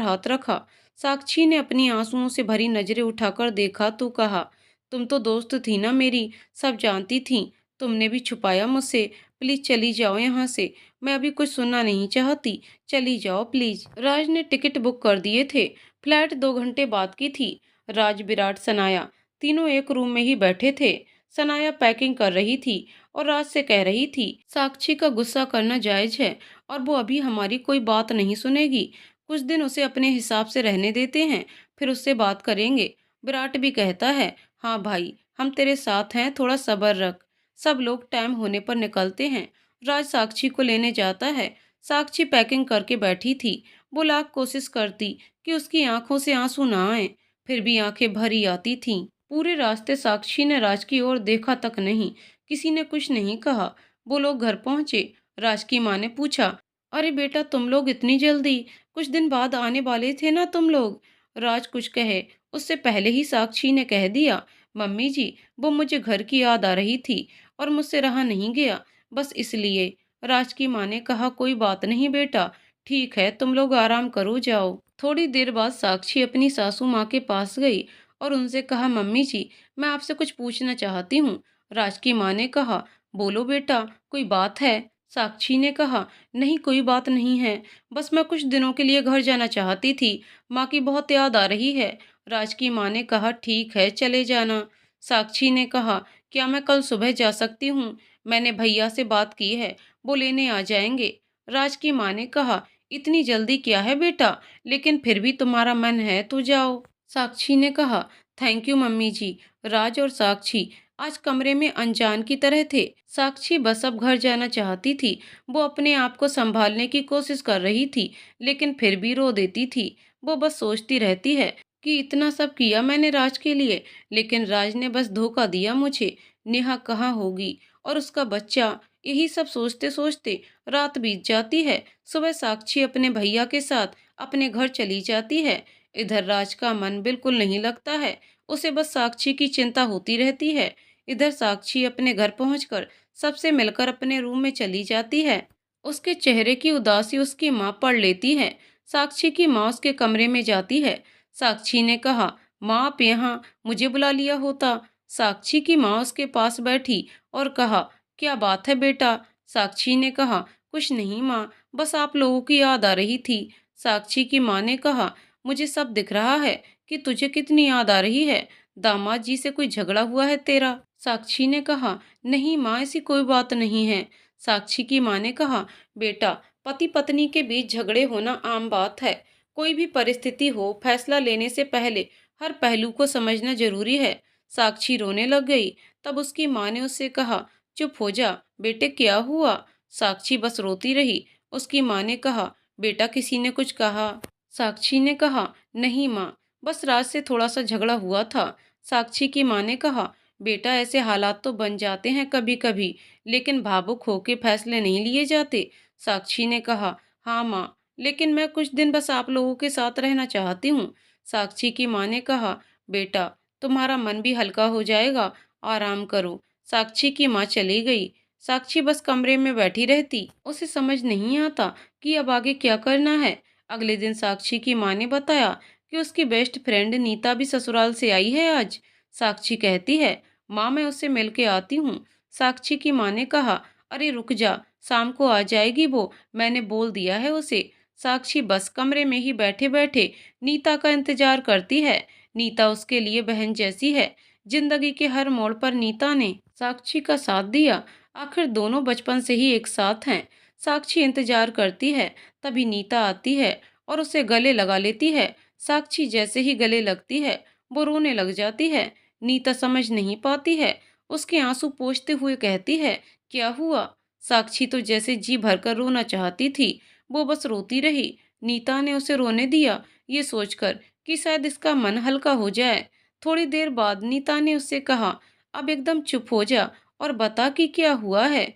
हाथ रखा। साक्षी ने अपनी आंसुओं से भरी नजरें उठाकर देखा तो कहा, तुम तो दोस्त थी ना मेरी, सब जानती थी, तुमने भी छुपाया मुझसे। प्लीज चली जाओ यहाँ से, मैं अभी कुछ सुनना नहीं चाहती, चली जाओ प्लीज। राज ने टिकट बुक कर दिए थे। फ्लाइट 2 घंटे बाद की थी। राज, विराट, सनाया तीनों एक रूम में ही बैठे थे। सनाया पैकिंग कर रही थी और राज से कह रही थी, साक्षी का गुस्सा करना जायज है और वो अभी हमारी कोई बात नहीं सुनेगी। कुछ दिन उसे अपने हिसाब से रहने देते हैं, फिर उससे बात करेंगे। विराट भी कहता है, हाँ भाई, हम तेरे साथ हैं, थोड़ा सब्र रख। सब लोग टाइम होने पर निकलते हैं। राज साक्षी को लेने जाता है। साक्षी पैकिंग करके बैठी थी। वो लाख कोशिश करती कि उसकी आंखों से आंसू ना आए, फिर भी आंखें भरी आती थीं। पूरे रास्ते साक्षी ने राज की ओर देखा तक नहीं। किसी ने कुछ नहीं कहा। वो लोग घर पहुंचे। राज की माँ ने पूछा, अरे बेटा, तुम लोग इतनी जल्दी, कुछ दिन बाद आने वाले थे ना तुम लोग? राज कुछ कहे उससे पहले ही साक्षी ने कह दिया, मम्मी जी, वो मुझे घर की याद आ रही थी और मुझसे रहा नहीं गया, बस इसलिए। राज की माँ ने कहा, कोई बात नहीं बेटा, ठीक है, तुम लोग आराम करो, जाओ। थोड़ी देर बाद साक्षी अपनी सासू माँ के पास गई और उनसे कहा, मम्मी जी, मैं आपसे कुछ पूछना चाहती हूँ। राज की माँ ने कहा, बोलो बेटा, कोई बात है? साक्षी ने कहा, नहीं, कोई बात नहीं है, बस मैं कुछ दिनों के लिए घर जाना चाहती थी, माँ की बहुत याद आ रही है। राज की माँ ने कहा, ठीक है, चले जाना। साक्षी ने कहा, क्या मैं कल सुबह जा सकती हूँ? मैंने भैया से बात की है, वो लेने आ जाएंगे। राज की माँ ने कहा, इतनी जल्दी क्या है बेटा, लेकिन फिर भी तुम्हारा मन है तो जाओ। साक्षी ने कहा, थैंक यू मम्मी जी। राज और साक्षी आज कमरे में अनजान की तरह थे। साक्षी बस अब घर जाना चाहती थी। वो अपने आप को संभालने की कोशिश कर रही थी, लेकिन फिर भी रो देती थी। वो बस सोचती रहती है कि इतना सब किया मैंने राज के लिए, लेकिन राज ने बस धोखा दिया मुझे। नेहा कहाँ होगी और उसका बच्चा? यही सब सोचते सोचते रात बीत जाती है। सुबह साक्षी अपने भैया के साथ अपने घर चली जाती है। इधर राज का मन बिल्कुल नहीं लगता है, उसे बस साक्षी की चिंता होती रहती है। इधर साक्षी अपने घर पहुंचकर सबसे मिलकर अपने रूम में चली जाती है। उसके चेहरे की उदासी उसकी माँ पढ़ लेती है। साक्षी की माँ उसके कमरे में जाती है। साक्षी ने कहा, माँ, आप यहाँ, मुझे बुला लिया होता। साक्षी की माँ उसके पास बैठी और कहा, क्या बात है बेटा? साक्षी ने कहा, कुछ नहीं माँ, बस आप लोगों की याद आ रही थी। साक्षी की माँ ने कहा, मुझे सब दिख रहा है कि तुझे कितनी याद आ रही है। दामाद जी से कोई झगड़ा हुआ है तेरा? साक्षी ने कहा, नहीं माँ, ऐसी कोई बात नहीं है। साक्षी की माँ ने कहा, बेटा, पति पत्नी के बीच झगड़े होना आम बात है। कोई भी परिस्थिति हो, फैसला लेने से पहले हर पहलू को समझना जरूरी है। साक्षी रोने लग गई। तब उसकी माँ ने उससे कहा, चुप हो जा बेटे, क्या हुआ? साक्षी बस रोती रही। उसकी माँ ने कहा, बेटा, किसी ने कुछ कहा? साक्षी ने कहा, नहीं माँ, बस राज से थोड़ा सा झगड़ा हुआ था। साक्षी की माँ ने कहा, बेटा, ऐसे हालात तो बन जाते हैं कभी कभी, लेकिन भावुक होके फैसले नहीं लिए जाते। साक्षी ने कहा, हाँ माँ, लेकिन मैं कुछ दिन बस आप लोगों के साथ रहना चाहती हूँ। साक्षी की माँ ने कहा, बेटा, तुम्हारा मन भी हल्का हो जाएगा, आराम करो। साक्षी की माँ चली गई। साक्षी बस कमरे में बैठी रहती। उसे समझ नहीं आता कि अब आगे क्या करना है। अगले दिन साक्षी की माँ ने बताया कि उसकी बेस्ट फ्रेंड नीता भी ससुराल से आई है आज। साक्षी कहती है, माँ मैं उससे मिल के आती हूँ। साक्षी की माँ ने कहा, अरे रुक जा, शाम को आ जाएगी वो, मैंने बोल दिया है उसे। साक्षी बस कमरे में ही बैठे बैठे नीता का इंतजार करती है। नीता उसके लिए बहन जैसी है। जिंदगी के हर मोड़ पर नीता ने साक्षी का साथ दिया। आखिर दोनों बचपन से ही एक साथ हैं। साक्षी इंतजार करती है, तभी नीता आती है और उसे गले लगा लेती है। साक्षी जैसे ही गले लगती है, वो रोने लग जाती है। नीता समझ नहीं पाती है, उसके आंसू पोंछते हुए कहती है, क्या हुआ? साक्षी तो जैसे जी भरकर रोना चाहती थी, वो बस रोती रही। नीता ने उसे रोने दिया, ये सोचकर कि शायद इसका मन हल्का हो जाए। थोड़ी देर बाद नीता ने उससे कहा, अब एकदम चुप हो जा और बता कि क्या हुआ है।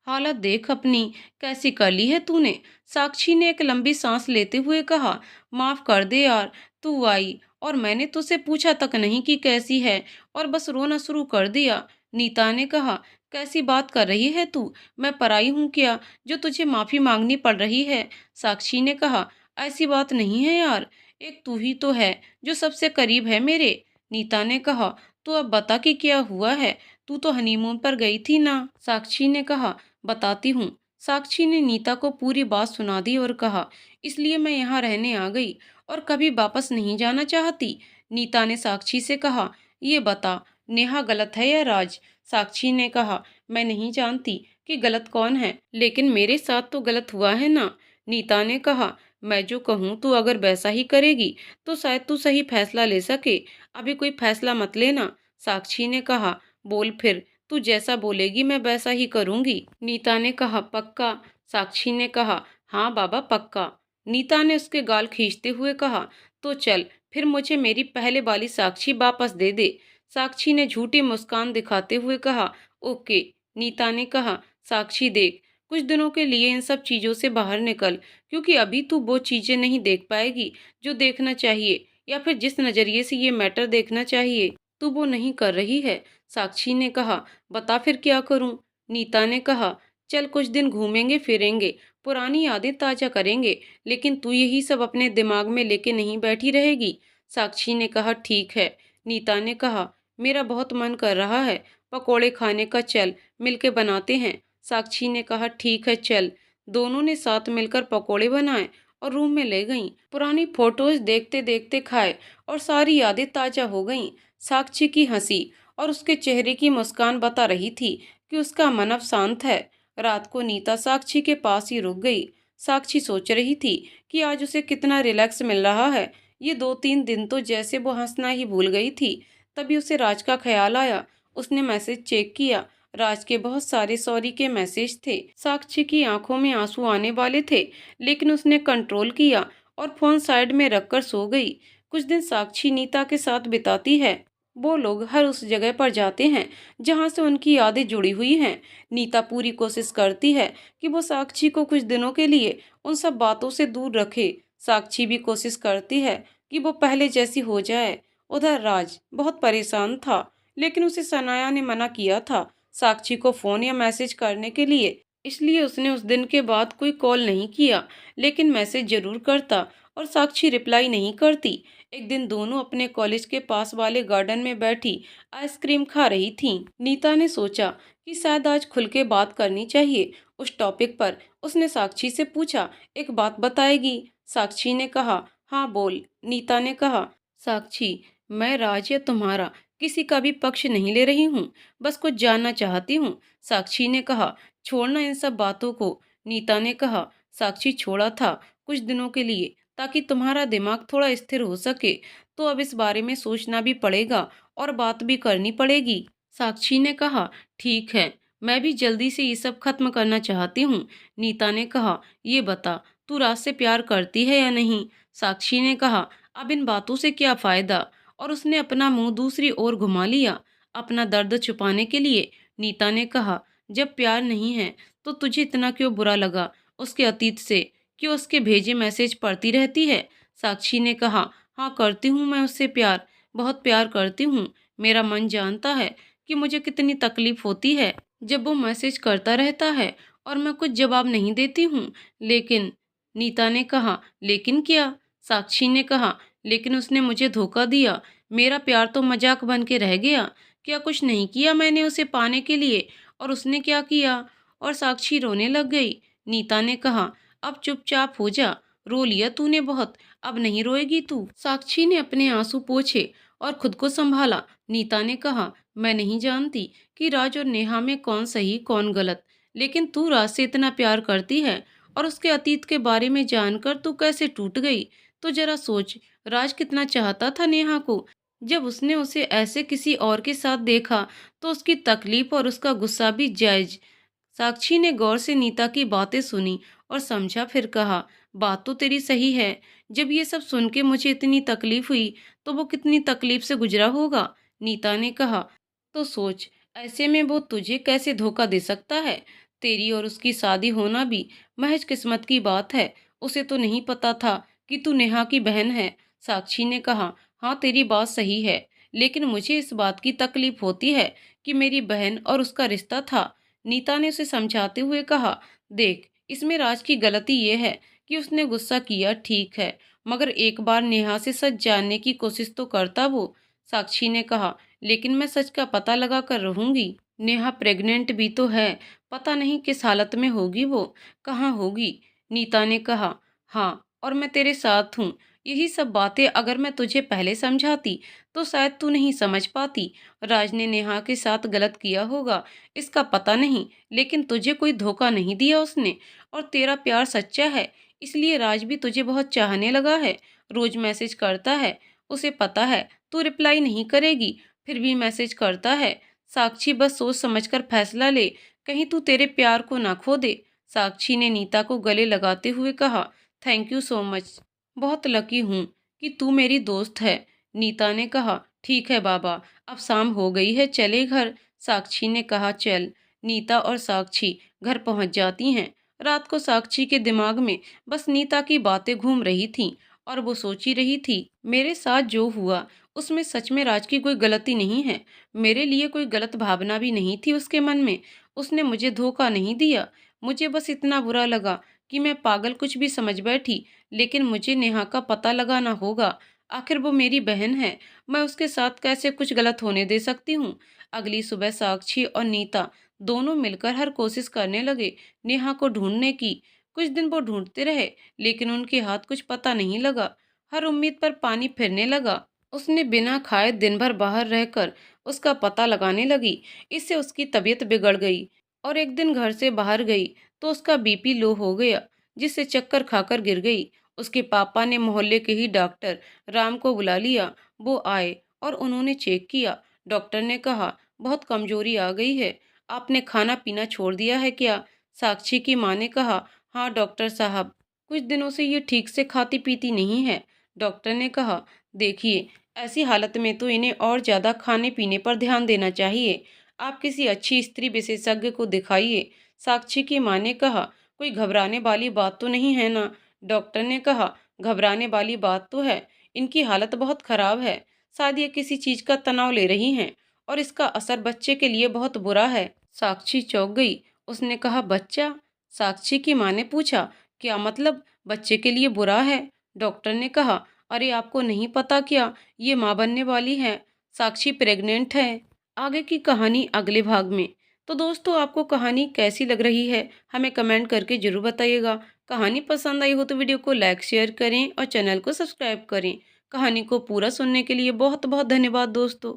हालत देख अपनी, कैसी कर ली है तूने। साक्षी ने एक लंबी सांस लेते हुए कहा, माफ कर दे यार, तू आई और मैंने तुझसे पूछा तक नहीं कि कैसी है और बस रोना शुरू कर दिया। नीता ने कहा, कैसी बात कर रही है तू, मैं पराई हूँ क्या जो तुझे माफी मांगनी पड़ रही है? साक्षी ने कहा, ऐसी बात नहीं है यार, एक तू ही तो है जो सबसे करीब है मेरे। नीता ने कहा, तो अब बता कि क्या हुआ है, तू तो हनीमून पर गई थी ना। साक्षी ने कहा, बताती हूँ। साक्षी ने नीता को पूरी बात सुना दी और कहा, इसलिए मैं यहाँ रहने आ गई और कभी वापस नहीं जाना चाहती। नीता ने साक्षी से कहा, ये बता, नेहा गलत है या राज? साक्षी ने कहा, मैं नहीं जानती कि गलत कौन है, लेकिन मेरे साथ तो गलत हुआ है ना। नीता ने कहा, मैं जो कहूँ तू अगर वैसा ही करेगी तो शायद तू सही फैसला ले सके। अभी कोई फैसला मत लेना। साक्षी ने कहा, बोल फिर, तू जैसा बोलेगी मैं वैसा ही करूंगी। नीता ने कहा, पक्का? साक्षी ने कहा, हाँ बाबा पक्का। नीता ने उसके गाल खींचते हुए कहा, तो चल फिर मुझे मेरी पहले वाली साक्षी वापस दे दे। साक्षी ने झूठी मुस्कान दिखाते हुए कहा, ओके। नीता ने कहा, साक्षी देख, कुछ दिनों के लिए इन सब चीजों से बाहर निकल, क्योंकि अभी तू वो चीजें नहीं देख पाएगी जो देखना चाहिए, या फिर जिस नजरिए से ये मैटर देखना चाहिए तू वो नहीं कर रही है। साक्षी ने कहा, बता फिर क्या करूं? नीता ने कहा, चल कुछ दिन घूमेंगे फिरेंगे, पुरानी यादें ताजा करेंगे, लेकिन तू यही सब अपने दिमाग में लेके नहीं बैठी रहेगी। साक्षी ने कहा, ठीक है। नीता ने कहा, मेरा बहुत मन कर रहा है पकोड़े खाने का, चल मिलके बनाते हैं। साक्षी ने कहा, ठीक है चल। दोनों ने साथ मिलकर पकोड़े बनाए और रूम में ले गईं। पुरानी फोटोज देखते देखते खाए और सारी यादें ताजा हो गईं। साक्षी की हंसी और उसके चेहरे की मुस्कान बता रही थी कि उसका मन अब शांत है। रात को नीता साक्षी के पास ही रुक गई। साक्षी सोच रही थी कि आज उसे कितना रिलैक्स मिल रहा है। ये 2-3 दिन तो जैसे वो हंसना ही भूल गई थी। तभी उसे राज का ख्याल आया। उसने मैसेज चेक किया। राज के बहुत सारे सॉरी के मैसेज थे। साक्षी की आंखों में आंसू आने वाले थे, लेकिन उसने कंट्रोल किया और फोन साइड में रखकर सो गई। कुछ दिन साक्षी नीता के साथ बिताती है। वो लोग हर उस जगह पर जाते हैं जहां से उनकी यादें जुड़ी हुई हैं। नीता पूरी कोशिश करती है कि वो साक्षी को कुछ दिनों के लिए उन सब बातों से दूर रखे। साक्षी भी कोशिश करती है कि वो पहले जैसी हो जाए। उधर राज बहुत परेशान था, लेकिन उसे सनाया ने मना किया था साक्षी को फोन या मैसेज करने के लिए। इसलिए उसने उस दिन के बाद कोई कॉल नहीं किया, लेकिन मैसेज जरूर करता और साक्षी रिप्लाई नहीं करती। एक दिन दोनों अपने कॉलेज के पास वाले गार्डन में बैठी आइसक्रीम खा रही थीं। नीता ने सोचा कि शायद आज खुल के बात करनी चाहिए उस टॉपिक पर। उसने साक्षी से पूछा, एक बात बताएगी? साक्षी ने कहा, हाँ बोल। नीता ने कहा, साक्षी, मैं राज या तुम्हारा किसी का भी पक्ष नहीं ले रही हूँ, बस कुछ जानना चाहती हूँ। साक्षी ने कहा, छोड़ना इन सब बातों को। नीता ने कहा, साक्षी छोड़ा था कुछ दिनों के लिए, ताकि तुम्हारा दिमाग थोड़ा स्थिर हो सके, तो अब इस बारे में सोचना भी पड़ेगा और बात भी करनी पड़ेगी। साक्षी ने कहा, ठीक है, मैं भी जल्दी से ये सब खत्म करना चाहती हूँ। नीता ने कहा, ये बता, तू राज से प्यार करती है या नहीं? साक्षी ने कहा, अब इन बातों से क्या फायदा? और उसने अपना मुंह दूसरी ओर घुमा लिया, अपना दर्द छुपाने के लिए। नीता ने कहा, जब प्यार नहीं है तो तुझे इतना क्यों बुरा लगा उसके अतीत से? क्यों उसके भेजे मैसेज पढ़ती रहती है? साक्षी ने कहा, हाँ करती हूँ मैं उससे प्यार, बहुत प्यार करती हूँ। मेरा मन जानता है कि मुझे कितनी तकलीफ होती है जब वो मैसेज करता रहता है और मैं कुछ जवाब नहीं देती हूँ। लेकिन नीता ने कहा, लेकिन क्या? साक्षी ने कहा, लेकिन उसने मुझे धोखा दिया। मेरा प्यार तो मजाक बन के रह गया। क्या कुछ नहीं किया मैंने उसे पाने के लिए, और उसने क्या किया? और साक्षी रोने लग गई। नीता ने कहा, अब चुपचाप हो जा, रो लिया तूने बहुत, अब नहीं रोएगी तू। साक्षी ने अपने आंसू पोंछे और खुद को संभाला। नीता ने कहा, मैं नहीं जानती कि राज और नेहा में कौन सही कौन गलत, लेकिन तू राज से इतना प्यार करती है और उसके अतीत के बारे में जानकर तू कैसे टूट गई। तो जरा सोच, राज कितना चाहता था नेहा को। जब उसने उसे ऐसे किसी और के साथ देखा तो उसकी तकलीफ और उसका गुस्सा भी जायज। साक्षी ने गौर से नीता की बातें सुनी और समझा, फिर कहा, बात तो तेरी सही है। जब ये सब सुन के मुझे इतनी तकलीफ हुई तो वो कितनी तकलीफ से गुजरा होगा। नीता ने कहा, तो सोच, ऐसे में वो तुझे कैसे धोखा दे सकता है। तेरी और उसकी शादी होना भी महज किस्मत की बात है। उसे तो नहीं पता था कि तू नेहा की बहन है। साक्षी ने कहा, हाँ तेरी बात सही है, लेकिन मुझे इस बात की तकलीफ होती है कि मेरी बहन और उसका रिश्ता था। नीता ने उसे समझाते हुए कहा, देख, इसमें राज की गलती ये है कि उसने गुस्सा किया, ठीक है, मगर एक बार नेहा से सच जानने की कोशिश तो करता वो। साक्षी ने कहा, लेकिन मैं सच का पता लगा कर रहूंगी। नेहा प्रेग्नेंट भी तो है, पता नहीं किस हालत में होगी वो, कहाँ होगी। नीता ने कहा, हाँ, और मैं तेरे साथ हूँ। यही सब बातें अगर मैं तुझे पहले समझाती तो शायद तू नहीं समझ पाती। राज ने नेहा के साथ गलत किया होगा, इसका पता नहीं, लेकिन तुझे कोई धोखा नहीं दिया उसने, और तेरा प्यार सच्चा है, इसलिए राज भी तुझे बहुत चाहने लगा है। रोज मैसेज करता है, उसे पता है तू रिप्लाई नहीं करेगी, फिर भी मैसेज करता है। साक्षी बस सोच समझकर फैसला ले, कहीं तू तेरे प्यार को ना खो दे। साक्षी ने नीता को गले लगाते हुए कहा, थैंक यू सो मच, बहुत लकी हूँ कि तू मेरी दोस्त है। नीता ने कहा, ठीक है बाबा, अब शाम हो गई है, चले घर। साक्षी ने कहा, चल। नीता और साक्षी घर पहुंच जाती हैं। रात को साक्षी के दिमाग में बस नीता की बातें घूम रही थीं और वो सोची रही थी, मेरे साथ जो हुआ उसमें सच में राज की कोई गलती नहीं है। मेरे लिए कोई गलत भावना भी नहीं थी उसके मन में। उसने मुझे धोखा नहीं दिया। मुझे बस इतना बुरा लगा कि मैं पागल कुछ भी समझ बैठी, लेकिन मुझे नेहा का पता लगाना होगा। आखिर वो मेरी बहन है, मैं उसके साथ कैसे कुछ गलत होने दे सकती हूँ। अगली सुबह साक्षी और नीता दोनों मिलकर हर कोशिश करने लगे नेहा को ढूंढने की। कुछ दिन वो ढूंढते रहे, लेकिन उनके हाथ कुछ पता नहीं लगा। हर उम्मीद पर पानी फिरने लगा। उसने बिना खाए दिन भर बाहर रहकर उसका पता लगाने लगी। इससे उसकी तबीयत बिगड़ गई और एक दिन घर से बाहर गई तो उसका बीपी लो हो गया, जिससे चक्कर खाकर गिर गई। उसके पापा ने मोहल्ले के ही डॉक्टर राम को बुला लिया। वो आए और उन्होंने चेक किया। डॉक्टर ने कहा, बहुत कमजोरी आ गई है, आपने खाना पीना छोड़ दिया है क्या? साक्षी की माँ ने कहा, हाँ डॉक्टर साहब, कुछ दिनों से ये ठीक से खाती पीती नहीं है। डॉक्टर ने कहा, देखिए, ऐसी हालत में तो इन्हें और ज़्यादा खाने पीने पर ध्यान देना चाहिए। आप किसी अच्छी स्त्री विशेषज्ञ को दिखाइए। साक्षी की माँ ने कहा, कोई घबराने वाली बात तो नहीं है ना? डॉक्टर ने कहा, घबराने वाली बात तो है, इनकी हालत बहुत खराब है। शायद ये किसी चीज़ का तनाव ले रही हैं और इसका असर बच्चे के लिए बहुत बुरा है। साक्षी चौंक गई। उसने कहा, बच्चा? साक्षी की माँ ने पूछा, क्या मतलब बच्चे के लिए बुरा है? डॉक्टर ने कहा, अरे आपको नहीं पता क्या, ये माँ बनने वाली है, साक्षी प्रेग्नेंट है। आगे की कहानी अगले भाग में। तो दोस्तों, आपको कहानी कैसी लग रही है हमें कमेंट करके जरूर बताइएगा। कहानी पसंद आई हो तो वीडियो को लाइक शेयर करें और चैनल को सब्सक्राइब करें। कहानी को पूरा सुनने के लिए बहुत बहुत धन्यवाद दोस्तों।